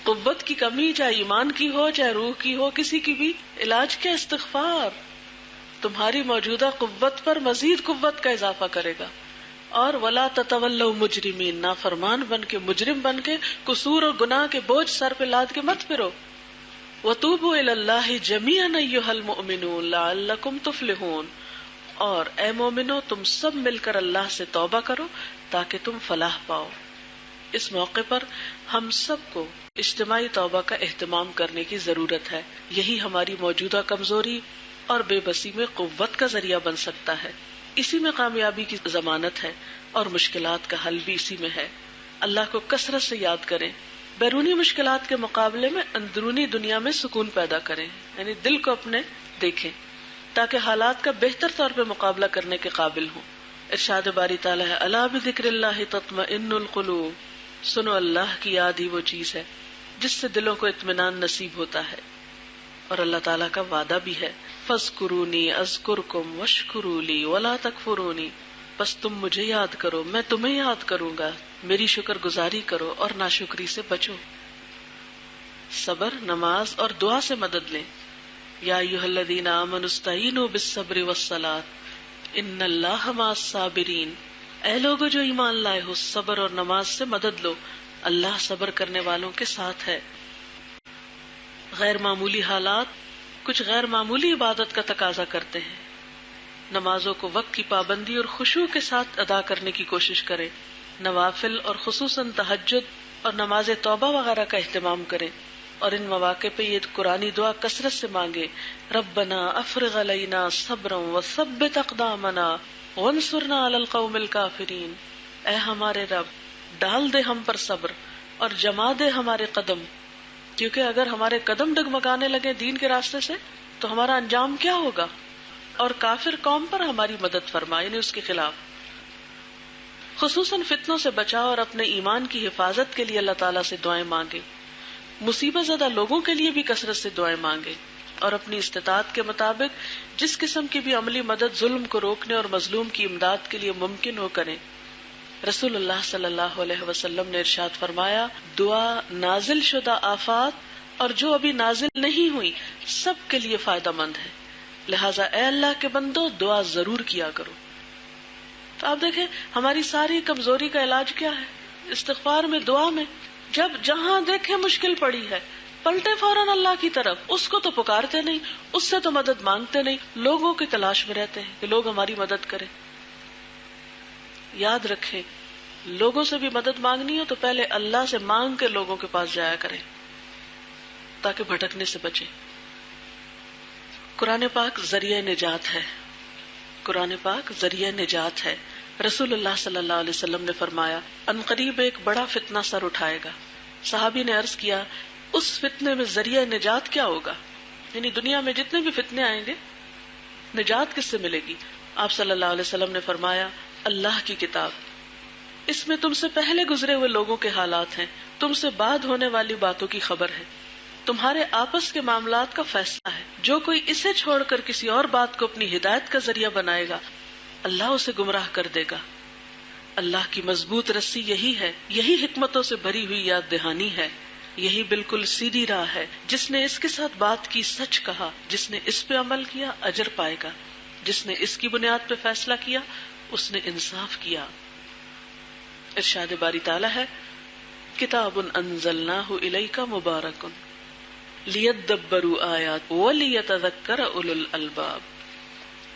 [SPEAKER 1] قوت کی کمی، چاہے ایمان کی ہو چاہے روح کی ہو، کسی کی بھی علاج کیا؟ استغفار. تمہاری موجودہ قوت پر مزید قوت کا اضافہ کرے گا. اور ولا تتولوا مجرمین، نافرمان بن کے، مجرم بن کے، قصور اور گناہ کے بوجھ سر پہ لاد کے مت پھرو. وتوبوا الی اللہ جمیعا ایھا المؤمنون لعلکم تفلحون. اور اے مومنو، تم سب مل کر اللہ سے توبہ کرو تاکہ تم فلاح پاؤ. اس موقع پر ہم سب کو اجتماعی توبہ کا اہتمام کرنے کی ضرورت ہے. یہی ہماری موجودہ کمزوری اور بے بسی میں قوت کا ذریعہ بن سکتا ہے. اسی میں کامیابی کی ضمانت ہے اور مشکلات کا حل بھی اسی میں ہے. اللہ کو کثرت سے یاد کریں. بیرونی مشکلات کے مقابلے میں اندرونی دنیا میں سکون پیدا کریں، یعنی دل کو اپنے دیکھیں تاکہ حالات کا بہتر طور پہ مقابلہ کرنے کے قابل ہوں. ارشاد باری تعالیٰ ہے الا بذکر اللہ تطمئن القلوب. سنو، اللہ کی یاد ہی وہ چیز ہے جس سے دلوں کو اطمینان نصیب ہوتا ہے. اور اللہ تعالیٰ کا وعدہ بھی ہے فَاذْكُرُونِي أَذْكُرْكُمْ وَاشْكُرُوا لِي وَلَا تَكْفُرُونِ. بس تم مجھے یاد کرو، میں تمہیں یاد کروں گا، میری شکر گزاری کرو اور ناشکری سے بچو. صبر، نماز اور دعا سے مدد لیں. یا ایھا الذین آمنوا استعینوا بالصبر والصلاۃ ان اللہ مع الصابرین. اے لوگو جو ایمان لائے ہو، صبر اور نماز سے مدد لو، اللہ صبر کرنے والوں کے ساتھ ہے. غیر معمولی حالات کچھ غیر معمولی عبادت کا تقاضا کرتے ہیں. نمازوں کو وقت کی پابندی اور خشوع کے ساتھ ادا کرنے کی کوشش کریں. نوافل اور خصوصاً تہجد اور نماز توبہ وغیرہ کا اہتمام کریں. اور ان مواقع پہ یہ قرآنی دعا کثرت سے مانگے ربنا افرغ علینا صبرا وثبت اقدامنا وانصرنا علی القوم الکافرین. اے ہمارے رب، ڈال دے ہم پر صبر اور جما دے ہمارے قدم، کیونکہ اگر ہمارے قدم ڈگمگانے لگے دین کے راستے سے تو ہمارا انجام کیا ہوگا. اور کافر قوم پر ہماری مدد فرما، یعنی اس کے خلاف. خصوصاً فتنوں سے بچاؤ اور اپنے ایمان کی حفاظت کے لیے اللہ تعالیٰ سے دعائیں مانگے. مصیبت زدہ لوگوں کے لیے بھی کثرت سے دعائیں مانگے اور اپنی استطاعت کے مطابق جس قسم کی بھی عملی مدد ظلم کو روکنے اور مظلوم کی امداد کے لیے ممکن ہو کریں. رسول اللہ صلی اللہ علیہ وسلم نے ارشاد فرمایا دعا نازل شدہ آفات اور جو ابھی نازل نہیں ہوئی سب کے لیے فائدہ مند ہے، لہٰذا اے اللہ کے بندو دعا ضرور کیا کرو. تو آپ دیکھیں ہماری ساری کمزوری کا علاج کیا ہے؟ استغفار میں، دعا میں. جب جہاں دیکھیں مشکل پڑی ہے پلٹے فوراً اللہ کی طرف. اس کو تو پکارتے نہیں، اس سے تو مدد مانگتے نہیں، لوگوں کی تلاش میں رہتے ہیں کہ لوگ ہماری مدد کریں. یاد رکھیں لوگوں سے بھی مدد مانگنی ہو تو پہلے اللہ سے مانگ کے لوگوں کے پاس جایا کریں تاکہ بھٹکنے سے بچے. قرآن پاک ذریعہ نجات ہے. قرآن پاک ذریعہ نجات ہے. رسول اللہ صلی اللہ علیہ وسلم نے فرمایا ان قریب ایک بڑا فتنہ سر اٹھائے گا. صحابی نے عرض کیا اس فتنے میں ذریعہ نجات کیا ہوگا؟ یعنی دنیا میں جتنے بھی فتنے آئیں گے نجات کس سے ملے گی؟ آپ صلی اللہ علیہ وسلم نے فرمایا اللہ کی کتاب. اس میں تم سے پہلے گزرے ہوئے لوگوں کے حالات ہیں, تم سے بعد ہونے والی باتوں کی خبر ہے, تمہارے آپس کے معاملات کا فیصلہ ہے. جو کوئی اسے چھوڑ کر کسی اور بات کو اپنی ہدایت کا ذریعہ بنائے گا اللہ اسے گمراہ کر دے گا. اللہ کی مضبوط رسی یہی ہے, یہی حکمتوں سے بھری ہوئی یاد دہانی ہے, یہی بالکل سیدھی راہ ہے. جس نے اس کے ساتھ بات کی سچ کہا, جس نے اس پہ عمل کیا اجر پائے گا, جس نے اس کی بنیاد پہ فیصلہ کیا اس نے انصاف کیا. ارشاد باری تعالی ہے کتاب انزلناہ الیک مبارک لیدبروا آیات ولیتذکر اولو الالباب.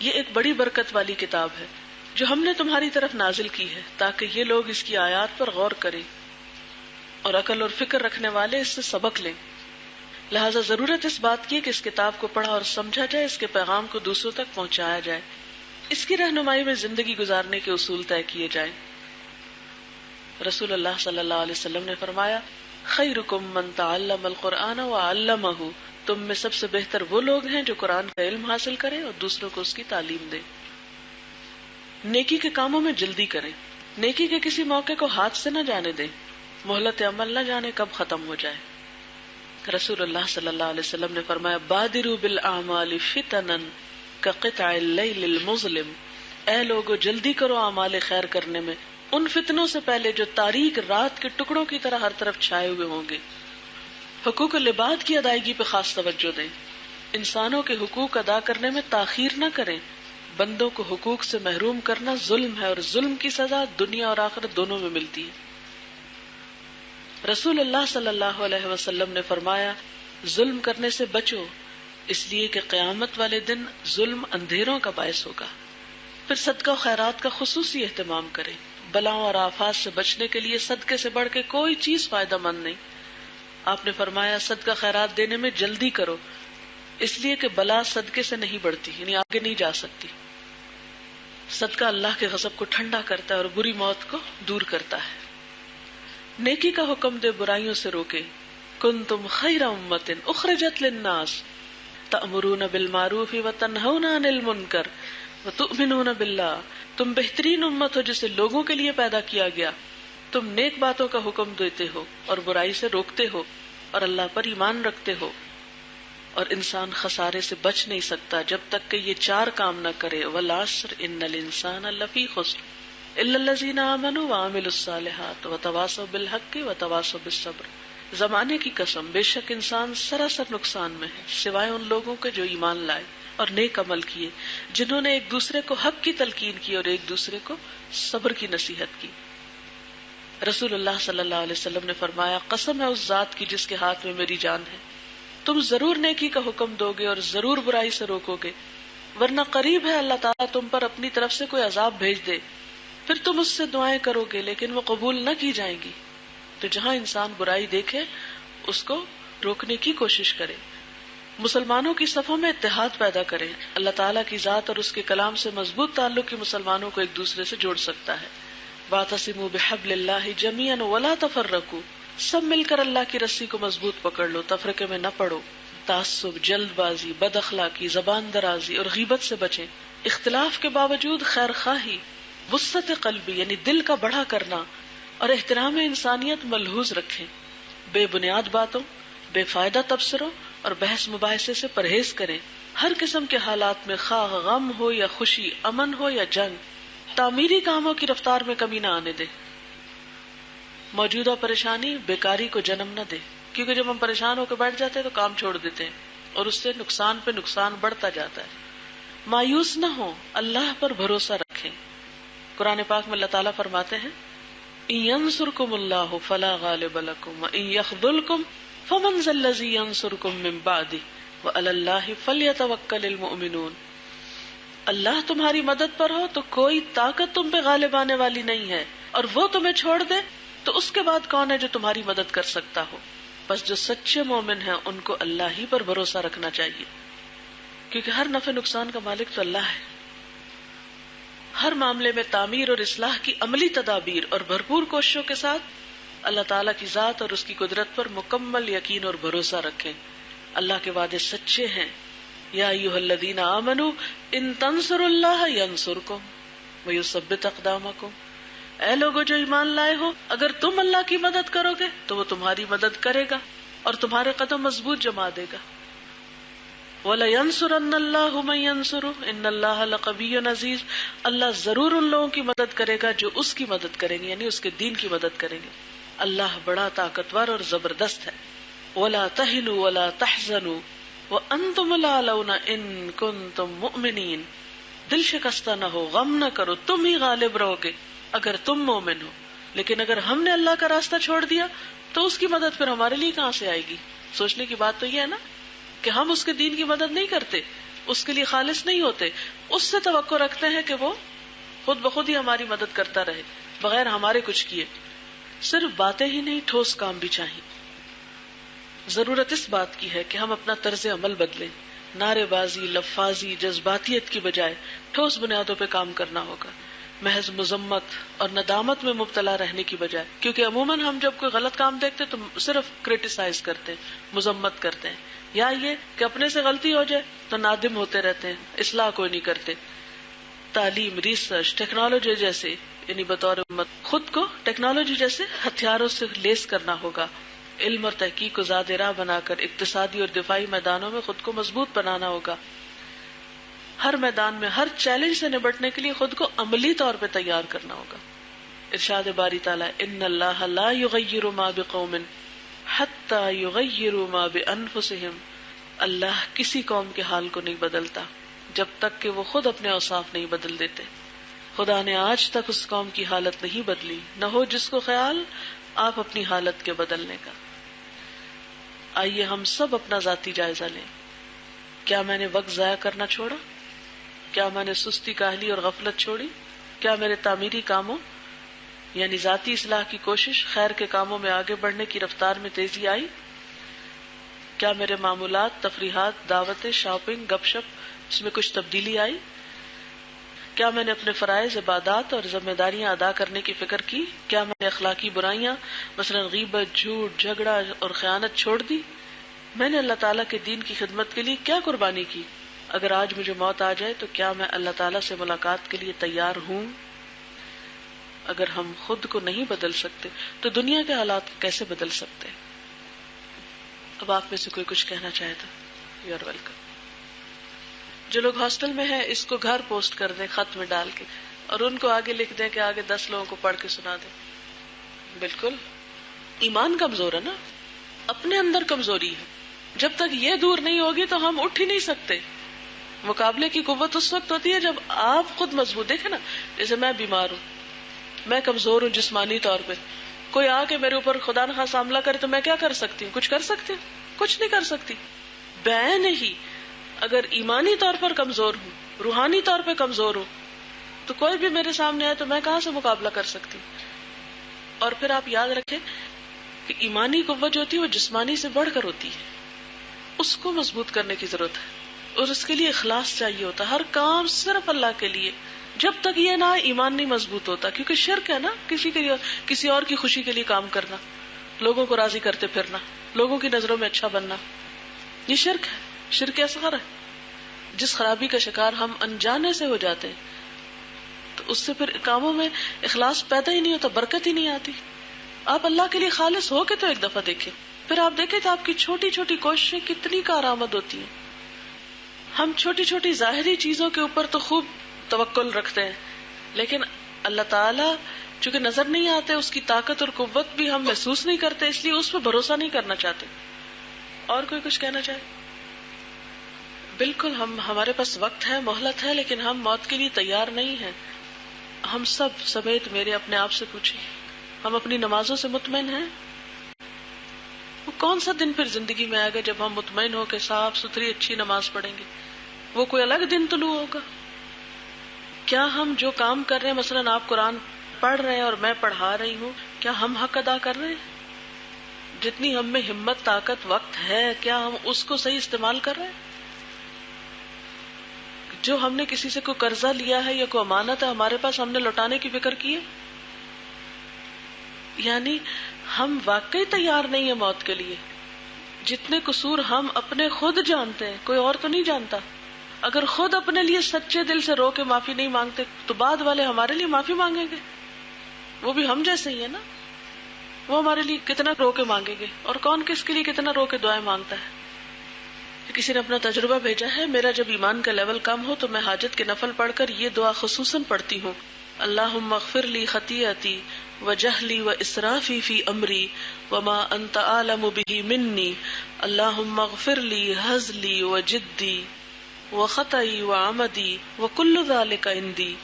[SPEAKER 1] یہ ایک بڑی برکت والی کتاب ہے جو ہم نے تمہاری طرف نازل کی ہے تاکہ یہ لوگ اس کی آیات پر غور کریں اور عقل اور فکر رکھنے والے اس سے سبق لیں. لہذا ضرورت اس بات کی کہ اس کتاب کو پڑھا اور سمجھا جائے, اس کے پیغام کو دوسروں تک پہنچایا جائے, اس کی رہنمائی میں زندگی گزارنے کے اصول طے کیے جائیں. رسول اللہ صلی اللہ علیہ وسلم نے فرمایا خیرکم من تعلم القرآن وعلمہ, تم میں سب سے بہتر وہ لوگ ہیں جو قرآن کا علم حاصل کریں اور دوسروں کو اس کی تعلیم دیں. نیکی کے کاموں میں جلدی کریں, نیکی کے کسی موقع کو ہاتھ سے نہ جانے دیں, مہلت عمل نہ جانے کب ختم ہو جائے. رسول اللہ صلی اللہ علیہ وسلم نے فرمایا بادروا بالاعمال فتنا کقطع اللیل المظلم, اے لوگو جلدی کرو اعمال خیر کرنے میں ان فتنوں سے پہلے جو تاریک رات کے ٹکڑوں کی طرح ہر طرف چھائے ہوئے ہوں گے. حقوق العباد کی ادائیگی پہ خاص توجہ دیں, انسانوں کے حقوق ادا کرنے میں تاخیر نہ کریں. بندوں کو حقوق سے محروم کرنا ظلم ہے اور ظلم کی سزا دنیا اور آخرت دونوں میں ملتی ہے. رسول اللہ صلی اللہ علیہ وسلم نے فرمایا ظلم کرنے سے بچو, اس لیے کہ قیامت والے دن ظلم اندھیروں کا باعث ہوگا. پھر صدقہ و خیرات کا خصوصی اہتمام کریں. بلاؤں اور آفات سے بچنے کے لیے صدقے سے بڑھ کے کوئی چیز فائدہ مند نہیں. آپ نے فرمایا صدقہ خیرات دینے میں جلدی کرو, اس لیے کہ بلا صدقے سے نہیں بڑھتی, یعنی آگے نہیں جا سکتی. صدقہ اللہ کے غضب کو ٹھنڈا کرتا ہے اور بری موت کو دور کرتا ہے. نیکی کا حکم دے, برائیوں سے روکے. کنتم خیر امۃ اخرجت للناس تأمرون بالمعروف وتنہون عن المنکر وتؤمنون باللہ, تم بہترین امت ہو جسے لوگوں کے لیے پیدا کیا گیا. تم نیک باتوں کا حکم دیتے ہو اور برائی سے روکتے ہو اور اللہ پر ایمان رکھتے ہو. اور انسان خسارے سے بچ نہیں سکتا جب تک کہ یہ چار کام نہ کرے. والعصر ان الانسان لفی خسر الا الذین آمنوا وعملوا الصالحات وتواصوا بالحق وتواصوا بالصبر. زمانے کی قسم بے شک انسان سراسر نقصان میں ہے سوائے ان لوگوں کے جو ایمان لائے اور نیک عمل کیے, جنہوں نے ایک دوسرے کو حق کی تلقین کی اور ایک دوسرے کو صبر کی نصیحت کی. رسول اللہ صلی اللہ علیہ وسلم نے فرمایا قسم ہے اس ذات کی جس کے ہاتھ میں میری جان ہے, تم ضرور نیکی کا حکم دو گے اور ضرور برائی سے روکو گے, ورنہ قریب ہے اللہ تعالیٰ تم پر اپنی طرف سے کوئی عذاب بھیج دے, پھر تم اس سے دعائیں کرو گے لیکن وہ قبول نہ کی جائیں گی. تو جہاں انسان برائی دیکھے اس کو روکنے کی کوشش کرے. مسلمانوں کی صفوں میں اتحاد پیدا کریں. اللہ تعالیٰ کی ذات اور اس کے کلام سے مضبوط تعلق ہی مسلمانوں کو ایک دوسرے سے جوڑ سکتا ہے. واعتصموا بحبل اللہ جمیعا ولا تفرقوا, سب مل کر اللہ کی رسی کو مضبوط پکڑ لو, تفرقے میں نہ پڑو. تعصب, جلد بازی, بد اخلاقی, زبان درازی اور غیبت سے بچیں. اختلاف کے باوجود خیر خواہی, وسعت قلبی یعنی دل کا بڑا کرنا اور احترام انسانیت ملحوظ رکھیں. بے بنیاد باتوں, بے فائدہ تبصروں اور بحث مباحثے سے پرہیز کریں. ہر قسم کے حالات میں خواہ غم ہو یا خوشی, امن ہو یا جنگ, تعمیری کاموں کی رفتار میں کمی نہ آنے دے. موجودہ پریشانی بیکاری کو جنم نہ دے, کیونکہ جب ہم پریشان ہو کے بیٹھ جاتے ہیں تو کام چھوڑ دیتے ہیں اور اس سے نقصان پہ نقصان بڑھتا جاتا ہے. مایوس نہ ہو, اللہ پر بھروسہ رکھیں. قرآن پاک میں اللہ تعالیٰ فرماتے ہیں ان ینصرکم اللہ فلا غالب لکم وان یخذلکم فمن ذا الذی ینصرکم من بعدہ وعلی اللہ فلیتوکل المؤمنون. اللہ تمہاری مدد پر ہو تو کوئی طاقت تم پہ غالب آنے والی نہیں ہے، اور وہ تمہیں چھوڑ دے تو اس کے بعد کون ہے جو تمہاری مدد کر سکتا ہو؟ بس جو سچے مومن ہیں ان کو اللہ ہی پر بھروسہ رکھنا چاہیے، کیونکہ ہر نفع نقصان کا مالک تو اللہ ہے۔ ہر معاملے میں تعمیر اور اصلاح کی عملی تدابیر اور بھرپور کوششوں کے ساتھ اللہ تعالیٰ کی ذات اور اس کی قدرت پر مکمل یقین اور بھروسہ رکھیں۔ اللہ کے وعدے سچے ہیں۔ یا ایھا الذین آمنوا ان تنصروا اللہ ینصرکم ویثبت اقدامکم، اے لوگو جو ایمان لائے ہو، اگر تم اللہ کی مدد کرو گے تو وہ تمہاری مدد کرے گا اور تمہارے قدم مضبوط جما دے گا۔ وَلَيَنْصُرَنَّ اللَّهُ مَن يَنْصُرُهُ إِنَّ اللَّهَ لَقَوِيٌّ عَزِيزٌ، اللہ ضرور ان لوگوں کی مدد کرے گا جو اس کی مدد کریں گے، یعنی اس کے دین کی مدد کریں گے۔ اللہ بڑا طاقتور اور زبردست ہے۔ وَلَا تَهِنُوا وَلَا تَحْزَنُوا وَأَنْتُمُ الْأَعْلَوْنَ إِن كُنتُم مُؤْمِنِينَ، دل شکستہ نہ ہو، غم نہ کرو، تم ہی غالب رہو گے اگر تم مومن ہو، لیکن اگر ہم نے اللہ کا راستہ چھوڑ دیا تو اس کی مدد پھر ہمارے لیے کہاں سے آئے گی؟ سوچنے کی بات تو یہ ہے نا کہ ہم اس کے دین کی مدد نہیں کرتے، اس کے لیے خالص نہیں ہوتے، اس سے توقع رکھتے ہیں کہ وہ خود بخود ہی ہماری مدد کرتا رہے بغیر ہمارے کچھ کیے۔ صرف باتیں ہی نہیں، ٹھوس کام بھی چاہیے۔ ضرورت اس بات کی ہے کہ ہم اپنا طرز عمل بدلیں، نعرے بازی، لفاظی، جذباتیت کی بجائے ٹھوس بنیادوں پہ کام کرنا ہوگا، محض مذمت اور ندامت میں مبتلا رہنے کی بجائے، کیونکہ عموماً ہم جب کوئی غلط کام دیکھتے تو صرف کرٹیسائز کرتے ہیں، مذمت کرتے ہیں، یا یہ کہ اپنے سے غلطی ہو جائے تو نادم ہوتے رہتے ہیں، اصلاح کوئی نہیں کرتے۔ تعلیم، ریسرچ، ٹیکنالوجی جیسے، یعنی بطور امت خود کو ٹیکنالوجی جیسے ہتھیاروں سے لیس کرنا ہوگا، علم اور تحقیق کو زاد راہ بنا کر اقتصادی اور دفاعی میدانوں میں خود کو مضبوط بنانا ہوگا۔ ہر میدان میں ہر چیلنج سے نبٹنے کے لیے خود کو عملی طور پہ تیار کرنا ہوگا۔ ارشاد باری تعالیٰ، ان اللہ لا یغیر ما بقوم حتی یغیروا ما بانفسہم، اللہ کسی قوم کے حال کو نہیں بدلتا جب تک کہ وہ خود اپنے اوصاف نہیں بدل دیتے۔ خدا نے آج تک اس قوم کی حالت نہیں بدلی، نہ ہو جس کو خیال آپ اپنی حالت کے بدلنے کا۔ آئیے ہم سب اپنا ذاتی جائزہ لیں۔ کیا میں نے وقت ضائع کرنا چھوڑا؟ کیا میں نے سستی، کاہلی اور غفلت چھوڑی؟ کیا میرے تعمیری کاموں یعنی ذاتی اصلاح کی کوشش، خیر کے کاموں میں آگے بڑھنے کی رفتار میں تیزی آئی؟ کیا میرے معمولات، تفریحات، دعوتیں، شاپنگ، گپ شپ، اس میں کچھ تبدیلی آئی؟ کیا میں نے اپنے فرائض، عبادات اور ذمہ داریاں ادا کرنے کی فکر کی؟ کیا میں نے اخلاقی برائیاں مثلا غیبت، جھوٹ، جھگڑا اور خیانت چھوڑ دی؟ میں نے اللہ تعالیٰ کے دین کی خدمت کے لیے کیا قربانی کی؟ اگر آج مجھے موت آ جائے تو کیا میں اللہ تعالیٰ سے ملاقات کے لیے تیار ہوں؟ اگر ہم خود کو نہیں بدل سکتے تو دنیا کے حالات کیسے بدل سکتے؟ اب آپ میں سے کوئی کچھ کہنا چاہے تو یو آر ویلکم۔ جو لوگ ہاسٹل میں ہیں اس کو گھر پوسٹ کر دیں خط میں ڈال کے، اور ان کو آگے لکھ دیں کہ آگے 10 لوگوں کو پڑھ کے سنا دیں۔ بالکل، ایمان کمزور ہے نا، اپنے اندر کمزوری ہے، جب تک یہ دور نہیں ہوگی تو ہم اٹھ ہی نہیں سکتے۔ مقابلے کی قوت اس وقت ہوتی ہے جب آپ خود مضبوط، دیکھیں نا، جیسے میں بیمار ہوں، میں کمزور ہوں جسمانی طور پہ، کوئی آ کے میرے اوپر خدا نخواستہ حملہ کرے تو میں کیا کر سکتی ہوں؟ کچھ کر سکتی ہوں؟ کچھ نہیں کر سکتی۔ بعین ہی اگر ایمانی طور پر کمزور ہوں، روحانی طور پہ کمزور ہوں، تو کوئی بھی میرے سامنے آئے تو میں کہاں سے مقابلہ کر سکتی ہوں؟ اور پھر آپ یاد رکھیں کہ ایمانی قوت جو ہوتی ہے وہ جسمانی سے بڑھ کر ہوتی ہے، اس کو مضبوط کرنے کی ضرورت ہے، اور اس کے لیے اخلاص چاہیے ہوتا ہے، ہر کام صرف اللہ کے لیے۔ جب تک یہ نہ ایمان نہیں مضبوط ہوتا، کیونکہ شرک ہے نا، کسی اور کی خوشی کے لیے کام کرنا، لوگوں کو راضی کرتے پھرنا، لوگوں کی نظروں میں اچھا بننا، یہ شرک ہے، شرک اصغر ہے، جس خرابی کا شکار ہم انجانے سے ہو جاتے ہیں، تو اس سے پھر کاموں میں اخلاص پیدا ہی نہیں ہوتا، برکت ہی نہیں آتی۔ آپ اللہ کے لیے خالص ہو کے تو ایک دفعہ دیکھیں، پھر آپ دیکھیں تو آپ کی چھوٹی چھوٹی کوششیں کتنی کارآمد ہوتی ہیں۔ ہم چھوٹی چھوٹی ظاہری چیزوں کے اوپر تو خوب توکل رکھتے ہیں، لیکن اللہ تعالیٰ چونکہ نظر نہیں آتے، اس کی طاقت اور قوت بھی ہم محسوس نہیں کرتے، اس لیے اس پہ بھروسہ نہیں کرنا چاہتے۔ اور کوئی کچھ کہنا چاہے؟ بالکل، ہمارے پاس وقت ہے، مہلت ہے، لیکن ہم موت کے لیے تیار نہیں ہیں۔ ہم سب سمیت میرے اپنے آپ سے پوچھیں، ہم اپنی نمازوں سے مطمئن ہیں؟ وہ کون سا دن پھر زندگی میں آئے گا جب ہم مطمئن ہو کے صاف ستھری اچھی نماز پڑھیں گے؟ وہ کوئی الگ دن طلوع ہوگا؟ کیا ہم جو کام کر رہے ہیں، مثلاً آپ قرآن پڑھ رہے ہیں اور میں پڑھا رہی ہوں، کیا ہم حق ادا کر رہے ہیں؟ جتنی ہم میں ہمت، طاقت، وقت ہے، کیا ہم اس کو صحیح استعمال کر رہے ہیں؟ جو ہم نے کسی سے کوئی قرضہ لیا ہے یا کوئی امانت ہے ہمارے پاس، ہم نے لوٹانے کی فکر کی ہے؟ یعنی ہم واقعی تیار نہیں ہیں موت کے لیے. جتنے قصور ہم اپنے خود جانتے ہیں، کوئی اور تو نہیں جانتا. اگر خود اپنے لیے سچے دل سے رو کے معافی نہیں مانگتے تو بعد والے ہمارے لیے معافی مانگیں گے؟ وہ بھی ہم جیسے ہی ہے نا. وہ ہمارے لیے کتنا رو کے مانگیں گے، اور کون کس کے لیے کتنا رو کے دعائیں مانگتا ہے. کسی نے اپنا تجربہ بھیجا ہے، میرا جب ایمان کا لیول کم ہو تو میں حاجت کے نفل پڑھ کر یہ دعا خصوصاً پڑھتی ہوں: اللہم اغفر لی خطیئتی وجہلی واسرافی فی امری وما انت اعلم بہ منی، اللہم اغفر لی ہزلی وجدی وخطئی وعمدی وکل ذالک عندی.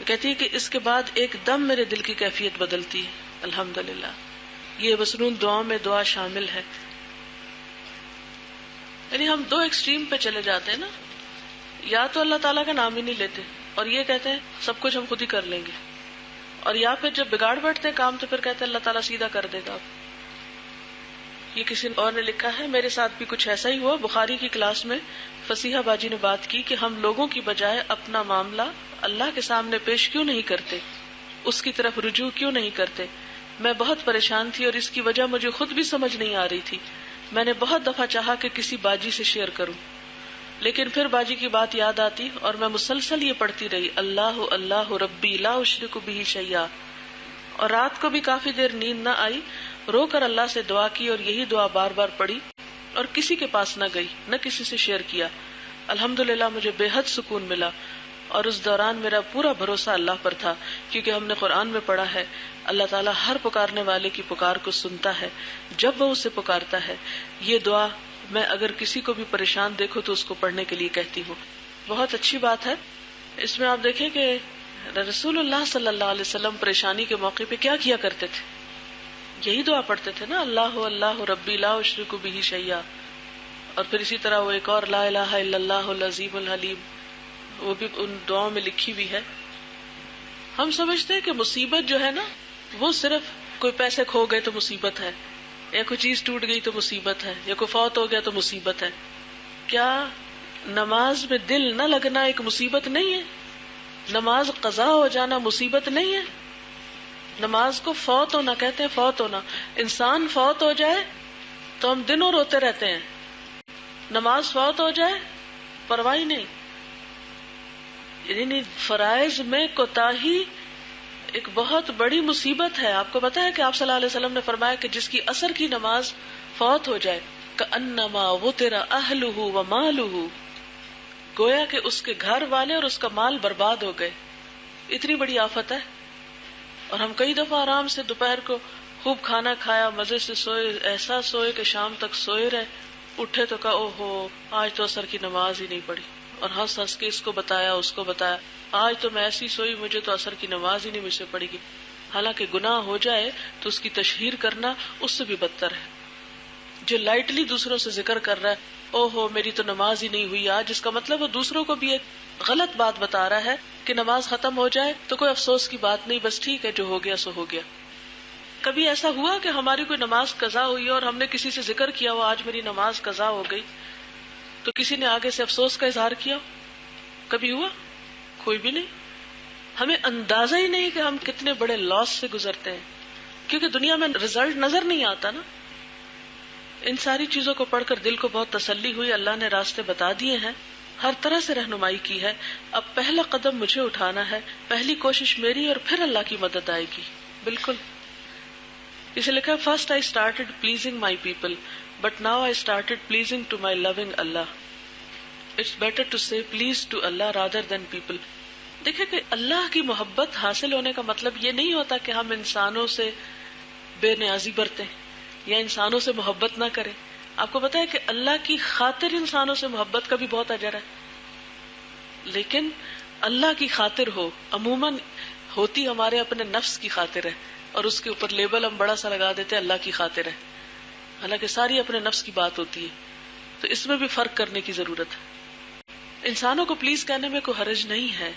[SPEAKER 1] کہتی ہے کہ اس کے بعد ایک دم میرے دل کی کیفیت بدلتی ہے. الحمدللہ. یہ مسنون دعاؤں میں دعا شامل ہے. یعنی ہم دو ایکسٹریم پہ چلے جاتے ہیں نا، یا تو اللہ تعالیٰ کا نام ہی نہیں لیتے اور یہ کہتے ہیں سب کچھ ہم خود ہی کر لیں گے، اور یا پھر جب بگاڑ بیٹھتے ہیں کام تو پھر کہتے ہیں اللہ تعالیٰ سیدھا کر دے گا. یہ کسی اور نے لکھا ہے، میرے ساتھ بھی کچھ ایسا ہی ہوا. بخاری کی کلاس میں فصیحہ باجی نے بات کی کہ ہم لوگوں کی بجائے اپنا معاملہ اللہ کے سامنے پیش کیوں نہیں کرتے، اس کی طرف رجوع کیوں نہیں کرتے. میں بہت پریشان تھی اور اس کی وجہ مجھے خود بھی سمجھ نہیں آ رہی تھی. میں نے بہت دفعہ چاہا کہ کسی باجی سے شیئر کروں، لیکن پھر باجی کی بات یاد آتی اور میں مسلسل یہ پڑھتی رہی: اللہ اللہ ربی لا اشرک بہ شیئا. اور رات کو بھی کافی دیر نیند نہ آئی، رو کر اللہ سے دعا کی اور یہی دعا بار بار پڑھی اور کسی کے پاس نہ گئی، نہ کسی سے شیئر کیا. الحمدللہ مجھے بے حد سکون ملا، اور اس دوران میرا پورا بھروسہ اللہ پر تھا، کیونکہ ہم نے قرآن میں پڑھا ہے اللہ تعالیٰ ہر پکارنے والے کی پکار کو سنتا ہے جب وہ اسے پکارتا ہے. یہ دعا میں اگر کسی کو بھی پریشان دیکھو تو اس کو پڑھنے کے لیے کہتی ہوں. بہت اچھی بات ہے. اس میں آپ دیکھیں کہ رسول اللہ صلی اللہ علیہ وسلم پریشانی کے موقع پہ کیا کیا کرتے تھے؟ یہی دعا پڑھتے تھے نا: اللہ اللہ ربی لا اشرک بہ شیئا. اور پھر اسی طرح وہ ایک اور لا الہ الا اللہ العظیم الحلیم، وہ بھی ان دعاؤں میں لکھی بھی ہے. ہم سمجھتے ہیں کہ مصیبت جو ہے نا وہ صرف کوئی پیسے کھو گئے تو مصیبت ہے، یا کوئی چیز ٹوٹ گئی تو مصیبت ہے، یا کوئی فوت ہو گیا تو مصیبت ہے. کیا نماز میں دل نہ لگنا ایک مصیبت نہیں ہے؟ نماز قضا ہو جانا مصیبت نہیں ہے؟ نماز کو فوت ہونا کہتے ہیں. فوت ہونا، انسان فوت ہو جائے تو ہم دنوں روتے رہتے ہیں، نماز فوت ہو جائے پرواہ نہیں. یعنی فرائض میں کوتاہی ایک بہت بڑی مصیبت ہے. آپ کو پتا ہے کہ آپ صلی اللہ علیہ وسلم نے فرمایا کہ جس کی عصر کی نماز فوت ہو جائے کأنما وطر اہلہ ومالہ، گویا کہ اس کے گھر والے اور اس کا مال برباد ہو گئے. اتنی بڑی آفت ہے. اور ہم کئی دفعہ آرام سے دوپہر کو خوب کھانا کھایا، مزے سے سوئے، ایسا سوئے کہ شام تک سوئے رہے، اٹھے تو کہا اوہو آج تو عصر کی نماز ہی نہیں پڑھی، اور ہنس ہنس کے اس کو بتایا اس کو بتایا، آج تو میں ایسی سوئی مجھے تو عصر کی نماز ہی نہیں مجھ سے پڑی گی. حالانکہ گناہ ہو جائے تو اس کی تشہیر کرنا اس سے بھی بدتر ہے. جو لائٹلی دوسروں سے ذکر کر رہا ہے اوہو میری تو نماز ہی نہیں ہوئی آج، اس کا مطلب وہ دوسروں کو بھی ایک غلط بات بتا رہا ہے کہ نماز ختم ہو جائے تو کوئی افسوس کی بات نہیں، بس ٹھیک ہے جو ہو گیا سو ہو گیا. کبھی ایسا ہوا کہ ہماری کوئی نماز قضا ہوئی اور ہم نے کسی سے ذکر کیا ہو آج میری نماز قضا ہو گئی، تو کسی نے آگے سے افسوس کا اظہار کیا؟ کبھی ہوا؟ کوئی بھی نہیں. ہمیں اندازہ ہی نہیں کہ ہم کتنے بڑے لاس سے گزرتے ہیں، کیونکہ دنیا میں رزلٹ نظر نہیں آتا نا. ان ساری چیزوں کو پڑھ کر دل کو بہت تسلی ہوئی. اللہ نے راستے بتا دیے ہیں، ہر طرح سے رہنمائی کی ہے. اب پہلا قدم مجھے اٹھانا ہے، پہلی کوشش میری اور پھر اللہ کی مدد آئے گی. بالکل. اسے لکھا first I started pleasing my people but now I started pleasing to my loving Allah. It's better to say please to Allah rather than people. دیکھیں کہ اللہ کی محبت حاصل ہونے کا مطلب یہ نہیں ہوتا کہ ہم انسانوں سے بے نیازی برتیں یا انسانوں سے محبت نہ کریں. آپ کو پتا ہے کہ اللہ کی خاطر انسانوں سے محبت کا بھی بہت اجر ہے، لیکن اللہ کی خاطر ہو عموماً ہوتی ہمارے اپنے نفس کی خاطر ہے، اور اس کے اوپر لیبل ہم بڑا سا لگا دیتے ہیں اللہ کی خاطر ہے، حالانکہ ساری اپنے نفس کی بات ہوتی ہے. تو اس میں بھی فرق کرنے کی ضرورت ہے. انسانوں کو پلیز کہنے میں کوئی حرج نہیں ہے،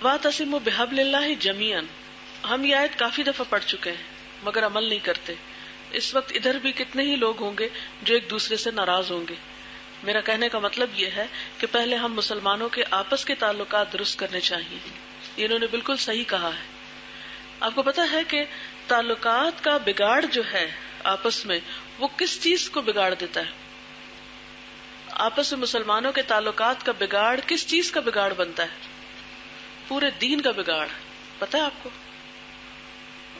[SPEAKER 1] وَاعْتَصِمُوا بِحَبْلِ اللَّهِ جَمِيعًا، ہم یہ آیت کافی دفعہ پڑھ چکے ہیں مگر عمل نہیں کرتے. اس وقت ادھر بھی کتنے ہی لوگ ہوں گے جو ایک دوسرے سے ناراض ہوں گے. میرا کہنے کا مطلب یہ ہے کہ پہلے ہم مسلمانوں کے آپس کے تعلقات درست کرنے چاہیے. انہوں نے بالکل صحیح کہا ہے. آپ کو پتا ہے کہ تعلقات کا بگاڑ جو ہے آپس میں، وہ کس چیز کو بگاڑ دیتا ہے؟ آپس میں مسلمانوں کے تعلقات کا بگاڑ کس چیز کا بگاڑ بنتا ہے؟ پورے دین کا بگاڑ. پتا ہے آپ کو؟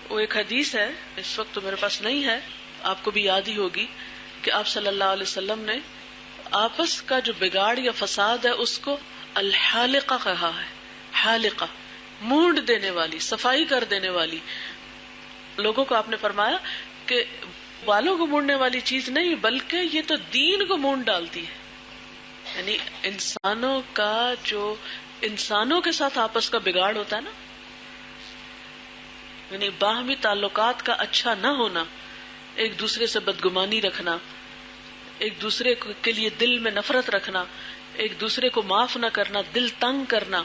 [SPEAKER 1] وہ ایک حدیث ہے، اس وقت تو میرے پاس نہیں ہے، آپ کو بھی یاد ہی ہوگی کہ آپ صلی اللہ علیہ وسلم نے آپس کا جو بگاڑ یا فساد ہے اس کو الحالقہ کہا ہے. حالقہ، مونڈ دینے والی، صفائی کر دینے والی. لوگوں کو آپ نے فرمایا کہ بالوں کو مونڈنے والی چیز نہیں بلکہ یہ تو دین کو مونڈ ڈالتی ہے. یعنی انسانوں کا جو انسانوں کے ساتھ آپس کا بگاڑ ہوتا ہے نا، یعنی باہمی تعلقات کا اچھا نہ ہونا، ایک دوسرے سے بدگمانی رکھنا، ایک دوسرے کے لیے دل میں نفرت رکھنا، ایک دوسرے کو معاف نہ کرنا، دل تنگ کرنا،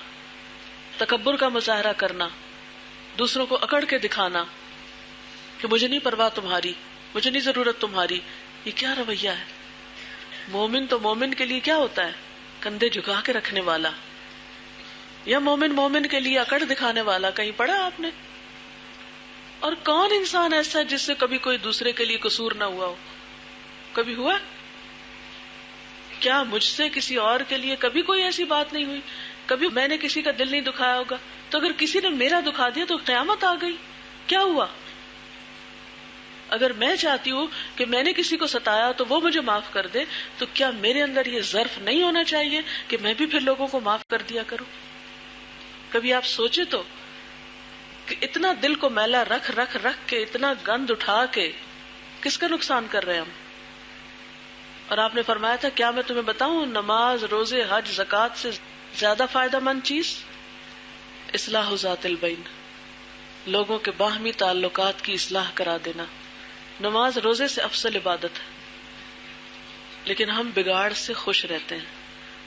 [SPEAKER 1] تکبر کا مظاہرہ کرنا، دوسروں کو اکڑ کے دکھانا کہ مجھے نہیں پرواہ تمہاری، مجھے نہیں ضرورت تمہاری. یہ کیا رویہ ہے؟ مومن تو مومن کے لیے کیا ہوتا ہے؟ کندھے جھکا کے رکھنے والا، یا مومن مومن کے لیے اکڑ دکھانے والا. کہیں پڑھا آپ نے؟ اور کون انسان ایسا ہے جس سے کبھی کوئی دوسرے کے لیے قصور نہ ہوا ہو؟ کبھی ہوا؟ کیا مجھ سے کسی اور کے لیے کبھی کوئی ایسی بات نہیں ہوئی؟ کبھی میں نے کسی کا دل نہیں دکھایا ہوگا؟ تو اگر کسی نے میرا دکھا دیا تو قیامت آ گئی. کیا ہوا؟ اگر میں چاہتی ہوں کہ میں نے کسی کو ستایا تو وہ مجھے معاف کر دے، تو کیا میرے اندر یہ ظرف نہیں ہونا چاہیے کہ میں بھی پھر لوگوں کو معاف کر دیا کروں؟ کبھی آپ سوچے تو کہ اتنا دل کو میلا رکھ رکھ رکھ کے، اتنا گند اٹھا کے کس کا نقصان کر رہے ہیں ہم؟ اور آپ نے فرمایا تھا کیا میں تمہیں بتاؤں، نماز، روزے، حج، زکوٰۃ سے زیادہ فائدہ مند چیز اصلاح ذات البین، لوگوں کے باہمی تعلقات کی اصلاح کرا دینا. نماز روزے سے افضل عبادت ہے، لیکن ہم بگاڑ سے خوش رہتے ہیں،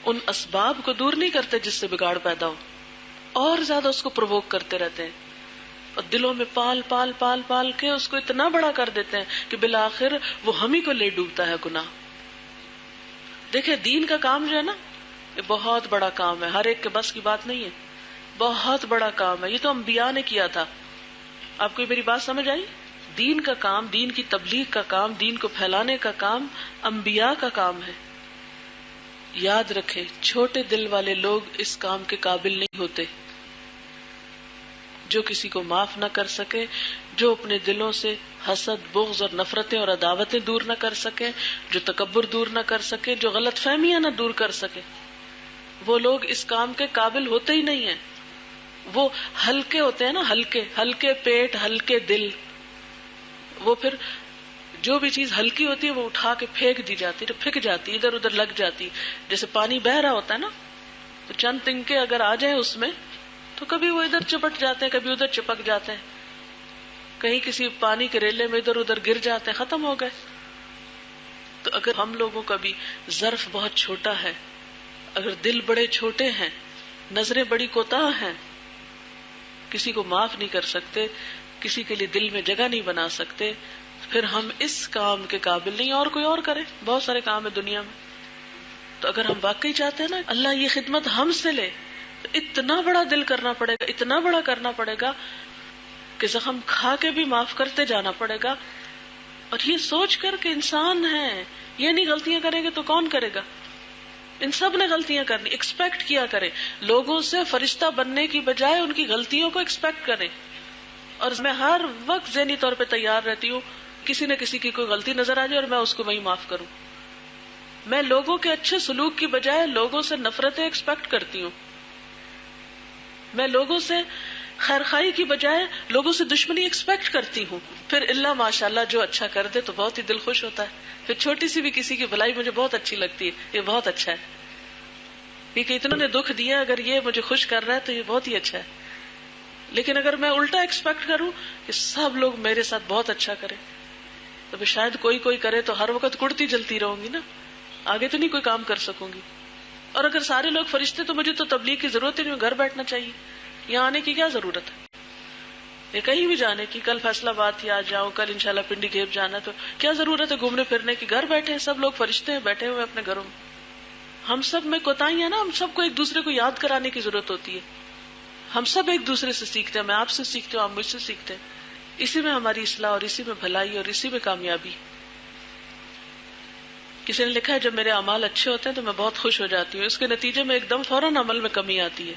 [SPEAKER 1] ان اسباب کو دور نہیں کرتے جس سے بگاڑ پیدا ہو، اور زیادہ اس کو پرووک کرتے رہتے ہیں، اور دلوں میں پال پال پال پال کے اس کو اتنا بڑا کر دیتے ہیں کہ بالآخر وہ ہم ہی کو لے ڈوبتا ہے گناہ. دیکھیں دین کا کام جو ہے نا، یہ بہت بڑا کام ہے، ہر ایک کے بس کی بات نہیں ہے، بہت بڑا کام ہے. یہ تو انبیاء نے کیا تھا. آپ کو میری بات سمجھ آئی؟ دین کا کام، دین کی تبلیغ کا کام، دین کو پھیلانے کا کام انبیاء کا کام ہے. یاد رکھیں، چھوٹے دل والے لوگ اس کام کے قابل نہیں ہوتے. جو کسی کو معاف نہ کر سکے، جو اپنے دلوں سے حسد، بغض اور نفرتیں اور عداوتیں دور نہ کر سکے، جو تکبر دور نہ کر سکے، جو غلط فہمیاں نہ دور کر سکے، وہ لوگ اس کام کے قابل ہوتے ہی نہیں ہیں. وہ ہلکے ہوتے ہیں نا، ہلکے پیٹ، ہلکے دل. وہ پھر جو بھی چیز ہلکی ہوتی ہے وہ اٹھا کے پھینک دی جاتی ہے، پھک جاتی، ادھر ادھر لگ جاتی. جیسے پانی بہ رہا ہوتا ہے نا، تو چند تنکے اگر آ جائیں اس میں تو کبھی وہ ادھر چپٹ جاتے ہیں، کبھی ادھر چپک جاتے ہیں، کہیں کسی پانی کے ریلے میں ادھر ادھر گر جاتے ہیں، ختم ہو گئے. تو اگر ہم لوگوں کا بھی ظرف بہت چھوٹا ہے، اگر دل بڑے چھوٹے ہیں، نظریں بڑی کوتاہ ہیں، کسی کو معاف نہیں کر سکتے، کسی کے لیے دل میں جگہ نہیں بنا سکتے، پھر ہم اس کام کے قابل نہیں. اور کوئی اور کرے، بہت سارے کام ہے دنیا میں. تو اگر ہم واقعی چاہتے ہیں نا اللہ یہ خدمت ہم سے لے، تو اتنا بڑا دل کرنا پڑے گا، اتنا بڑا کرنا پڑے گا کہ زخم کھا کے بھی معاف کرتے جانا پڑے گا. اور یہ سوچ کر کہ انسان ہے، یہ نہیں غلطیاں کریں گے تو کون کرے گا؟ ان سب نے غلطیاں کرنی. ایکسپیکٹ کیا کرے لوگوں سے، فرشتہ بننے کی بجائے ان کی غلطیوں کو ایکسپیکٹ کریں. اور میں ہر وقت ذہنی طور پہ تیار رہتی ہوں کسی نہ کسی کی کوئی غلطی نظر آ جائے اور میں اس کو وہی معاف کروں. میں لوگوں کے اچھے سلوک کی بجائے لوگوں سے نفرتیں ایکسپیکٹ کرتی ہوں. میں لوگوں سے خیرخواہی کی بجائے لوگوں سے دشمنی ایکسپیکٹ کرتی ہوں. پھر اللہ ماشاءاللہ جو اچھا کر دے تو بہت ہی دل خوش ہوتا ہے. پھر چھوٹی سی بھی کسی کی بھلائی مجھے بہت اچھی لگتی ہے، یہ بہت اچھا ہے، کیونکہ اتنوں نے دکھ دیا، اگر یہ مجھے خوش کر رہا ہے تو یہ بہت ہی اچھا ہے. لیکن اگر میں الٹا ایکسپیکٹ کروں کہ سب لوگ میرے ساتھ بہت اچھا کریں تو پھر شاید کوئی کرے تو ہر وقت کڑتی جلتی رہوں گی نا، آگے تو نہیں کوئی کام کر سکوں گی. اور اگر سارے لوگ فرشتے تو مجھے تو تبلیغ کی ضرورت ہی نہیں، گھر بیٹھنا چاہیے. یہاں آنے کی کیا ضرورت ہے؟ یا کہیں بھی جانے کی، کل فیصلہ آباد تھی آج جاؤں، کل انشاءاللہ پنڈی گھیب جانا، تو کیا ضرورت ہے گھومنے پھرنے کی؟ گھر بیٹھے ہیں سب لوگ، فرشتے ہیں بیٹھے ہوئے اپنے گھروں میں. ہم سب میں کوتاہیاں نا، ہم سب کو ایک دوسرے کو یاد کرانے کی ضرورت ہوتی ہے. ہم سب ایک دوسرے سے سیکھتے ہیں، میں آپ سے سیکھتی ہوں، آپ مجھ سے سیکھتے ہیں. اسی میں ہماری اصلاح اور اسی میں بھلائی اور اسی میں کامیابی. کسی نے لکھا ہے جب میرے اعمال اچھے ہوتے ہیں تو میں بہت خوش ہو جاتی ہوں، اس کے نتیجے میں ایک دم فوراً عمل میں کمی آتی ہے.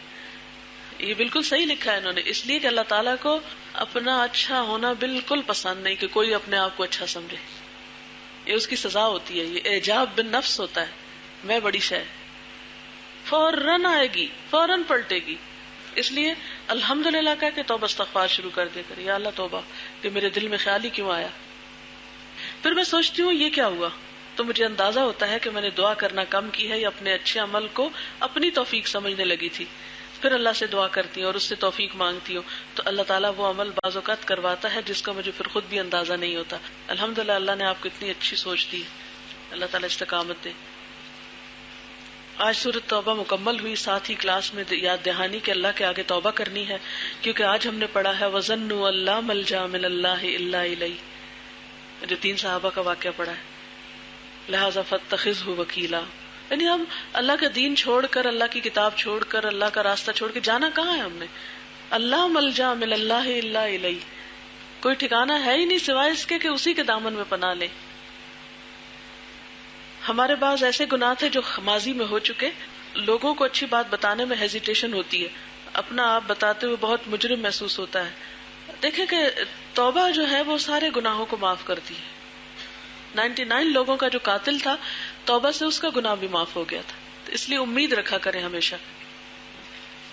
[SPEAKER 1] یہ بالکل صحیح لکھا ہے انہوں نے، اس لیے کہ اللہ تعالیٰ کو اپنا اچھا ہونا بالکل پسند نہیں کہ کوئی اپنے آپ کو اچھا سمجھے. یہ اس کی سزا ہوتی ہے، یہ اعجاب بالنفس ہوتا ہے. میں بڑی شے فوراً آئے گی، فوراً پلٹے گی. اس لیے الحمدللہ کہہ کے توبہ استغفار شروع کر دے کر، یا اللہ توبہ کہ میرے دل میں خیال ہی کیوں آیا. پھر میں سوچتی ہوں یہ کیا ہوا، تو مجھے اندازہ ہوتا ہے کہ میں نے دعا کرنا کم کی ہے یا اپنے اچھے عمل کو اپنی توفیق سمجھنے لگی تھی. پھر اللہ سے دعا کرتی ہوں اور اس سے توفیق مانگتی ہوں، تو اللہ تعالیٰ وہ عمل بعض اوقات کرواتا ہے جس کا مجھے پھر خود بھی اندازہ نہیں ہوتا. الحمدللہ اللہ نے آپ کو اتنی اچھی سوچ دی، اللہ تعالیٰ استقامت دے. آج سورۃ توبہ مکمل ہوئی، ساتھ ہی کلاس میں یاد دہانی کہ اللہ کے آگے توبہ کرنی ہے، کیونکہ آج ہم نے پڑھا ہے وَظَنُّوا أَن لَّا مَلْجَأَ مِنَ اللَّهِ إِلَّا إِلَيْهِ، جو 3 صحابہ کا واقعہ پڑھا ہے. لہٰذا فاتخذہ وکیلا، یعنی ہم اللہ کا دین چھوڑ کر، اللہ کی کتاب چھوڑ کر، اللہ کا راستہ چھوڑ کے جانا کہاں ہے ہم نے؟ اللہ ملجا من اللہ الا الیہ، کوئی ٹھکانہ ہے ہی نہیں سوائے اس کے کہ اسی کے دامن میں پناہ لے. ہمارے بعض ایسے گناہ تھے جو ماضی میں ہو چکے، لوگوں کو اچھی بات بتانے میں ہیزیٹیشن ہوتی ہے، اپنا آپ بتاتے ہوئے بہت مجرم محسوس ہوتا ہے. دیکھیں کہ توبہ جو ہے وہ سارے گناہوں کو معاف کرتی ہے. 99 لوگوں کا جو قاتل تھا، توبہ سے اس کا گناہ بھی معاف ہو گیا تھا. اس لیے امید رکھا کریں ہمیشہ.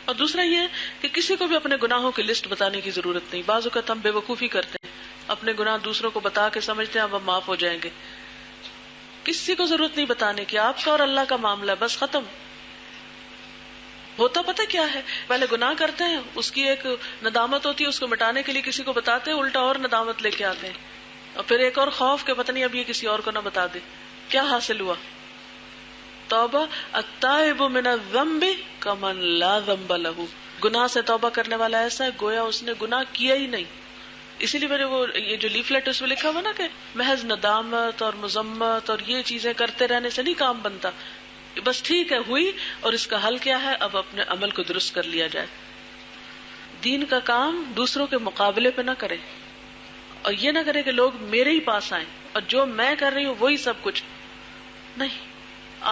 [SPEAKER 1] اور دوسرا یہ کہ کسی کو بھی اپنے گناہوں کی لسٹ بتانے کی ضرورت نہیں. بعض اوقات ہم بے وقوفی کرتے ہیں، اپنے گناہ دوسروں کو بتا کے سمجھتے ہیں اب ہم معاف ہو جائیں گے. کسی کو ضرورت نہیں بتانے کی، آپ کا اور اللہ کا معاملہ ہے، بس ختم. ہوتا پتہ کیا ہے، پہلے گناہ کرتے ہیں، اس کی ایک ندامت ہوتی ہے، اس کو مٹانے کے لیے کسی کو بتاتے ہیں، الٹا اور ندامت لے کے آتے ہیں، اور پھر ایک اور خوف کہ پتہ نہیں اب یہ کسی اور کو نہ بتا دے. کیا حاصل ہوا؟ توبہ التائب من الذنب کمن لا ذنب له، گناہ سے توبہ کرنے والا ایسا ہے گویا اس نے گناہ کیا ہی نہیں. اسی لیے میں نے یہ جو لیفلیٹ اس میں لکھا ہوا نا کہ محض ندامت اور مذمت اور یہ چیزیں کرتے رہنے سے نہیں کام بنتا. بس ٹھیک ہے ہوئی، اور اس کا حل کیا ہے؟ اب اپنے عمل کو درست کر لیا جائے. دین کا کام دوسروں کے مقابلے پہ نہ کرے، اور یہ نہ کرے کہ لوگ میرے ہی پاس آئیں اور جو میں کر رہی ہوں وہی سب کچھ نہیں.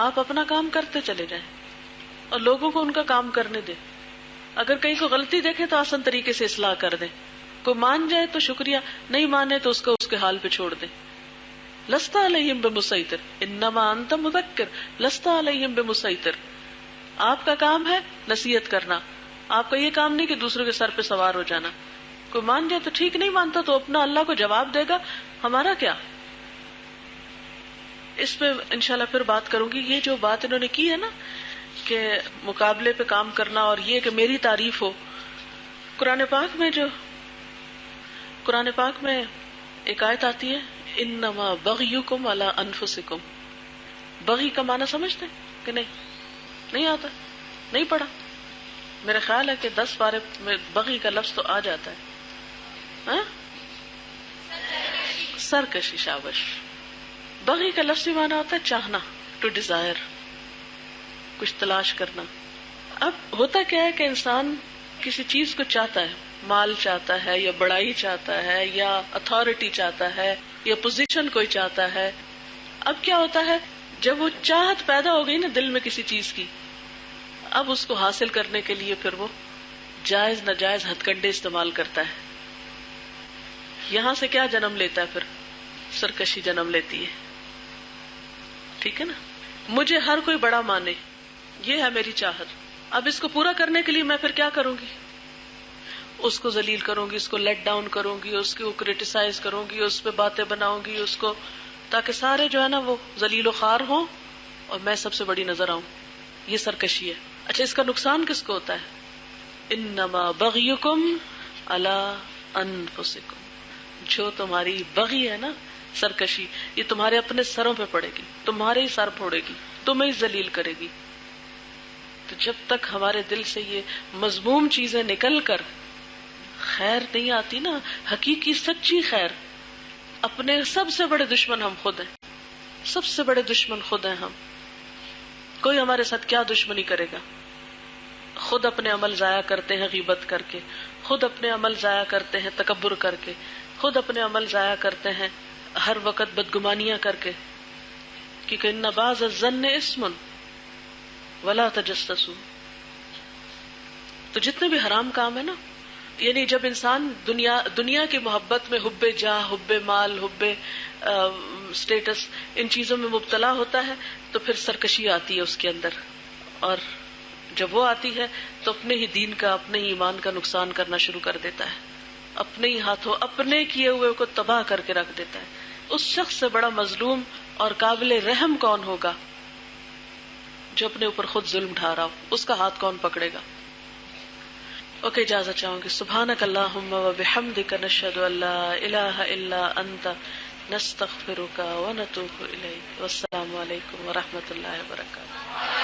[SPEAKER 1] آپ اپنا کام کرتے چلے جائیں اور لوگوں کو ان کا کام کرنے دیں. اگر کہیں کو غلطی دیکھیں تو آسان طریقے سے اصلاح کر دیں. کوئی مان جائے تو شکریہ، نہیں مانے تو اس کو اس کے حال پہ چھوڑ دیں. لست علیہم بمسیطر انما انت مذکر لست علیہم بمسیطر. آپ کا کام ہے نصیحت کرنا، آپ کا یہ کام نہیں کہ دوسروں کے سر پہ سوار ہو جانا. کوئی مان جائے تو ٹھیک، نہیں مانتا تو اپنا اللہ کو جواب دے گا، ہمارا کیا. اس پہ انشاءاللہ پھر بات کروں گی. یہ جو بات انہوں نے کی ہے نا کہ مقابلے پہ کام کرنا اور یہ کہ میری تعریف ہو، قرآن پاک میں ایک آیت آتی ہے انما بغیکم علی انفسکم. بغی کا معنی سمجھتے ہیں کہ نہیں آتا؟ نہیں پڑھا؟ میرا خیال ہے کہ 10 بارے میں بغی کا لفظ تو آ جاتا ہے. سرکشی. شاباش. بغی کا لفظی معنی ہوتا ہے چاہنا، ٹو ڈیزائر، کچھ تلاش کرنا. اب ہوتا کیا ہے کہ انسان کسی چیز کو چاہتا ہے، مال چاہتا ہے یا بڑائی چاہتا ہے یا اتھارٹی چاہتا ہے یا پوزیشن کوئی چاہتا ہے. اب کیا ہوتا ہے جب وہ چاہت پیدا ہو گئی نا دل میں کسی چیز کی، اب اس کو حاصل کرنے کے لیے پھر وہ جائز ناجائز ہتھ کنڈے استعمال کرتا ہے. یہاں سے کیا جنم لیتا ہے؟ پھر سرکشی جنم لیتی ہے. ٹھیک ہے نا؟ مجھے ہر کوئی بڑا مانے، یہ ہے میری چاہت. اب اس کو پورا کرنے کے لیے میں پھر کیا کروں گی؟ اس کو ذلیل کروں گی، اس کو لیٹ ڈاؤن کروں گی، اس کو کرٹیسائز کروں گی، اس پہ باتیں بناؤں گی اس کو، تاکہ سارے جو ہے نا وہ ذلیل و خوار ہوں اور میں سب سے بڑی نظر آؤں. یہ سرکشی ہے. اچھا، اس کا نقصان کس کو ہوتا ہے؟ انما بغیکم علی انفسکم. جو تمہاری بغی ہے نا، سرکشی، یہ تمہارے اپنے سروں پہ پڑے گی، تمہارے ہی سر پھوڑے گی، تمہیں ہی ذلیل کرے گی. تو جب تک ہمارے دل سے یہ مذموم چیزیں نکل کر خیر نہیں آتی نا، حقیقی سچی خیر، اپنے سب سے بڑے دشمن ہم خود ہیں، سب سے بڑے دشمن خود ہیں ہم. کوئی ہمارے ساتھ کیا دشمنی کرے گا؟ خود اپنے عمل ضائع کرتے ہیں غیبت کر کے، خود اپنے عمل ضائع کرتے ہیں تکبر کر کے، خود اپنے عمل ضائع کرتے ہیں ہر وقت بدگمانیاں کر کے، کیونکہ ان بعض الظن اسم ولا تجسسوا. تو جتنے بھی حرام کام ہے نا، یعنی جب انسان دنیا کی محبت میں حب جاہ، حب مال، حب اسٹیٹس، ان چیزوں میں مبتلا ہوتا ہے تو پھر سرکشی آتی ہے اس کے اندر، اور جب وہ آتی ہے تو اپنے ہی دین کا، اپنے ہی ایمان کا نقصان کرنا شروع کر دیتا ہے، اپنے ہی ہاتھوں اپنے کیے ہوئے کو تباہ کر کے رکھ دیتا ہے. اس شخص سے بڑا مظلوم اور قابل رحم کون ہوگا جو اپنے اوپر خود ظلم ڈھا رہا ہو؟ اس کا ہاتھ کون پکڑے گا؟ اوکے، اجازت چاہوں گی. سبحانک اللہم و بحمدک، نشہد ان لا الہ الا انت، نستغفرک و نتوب الیک. والسلام علیکم و رحمۃ اللہ وبرکاتہ.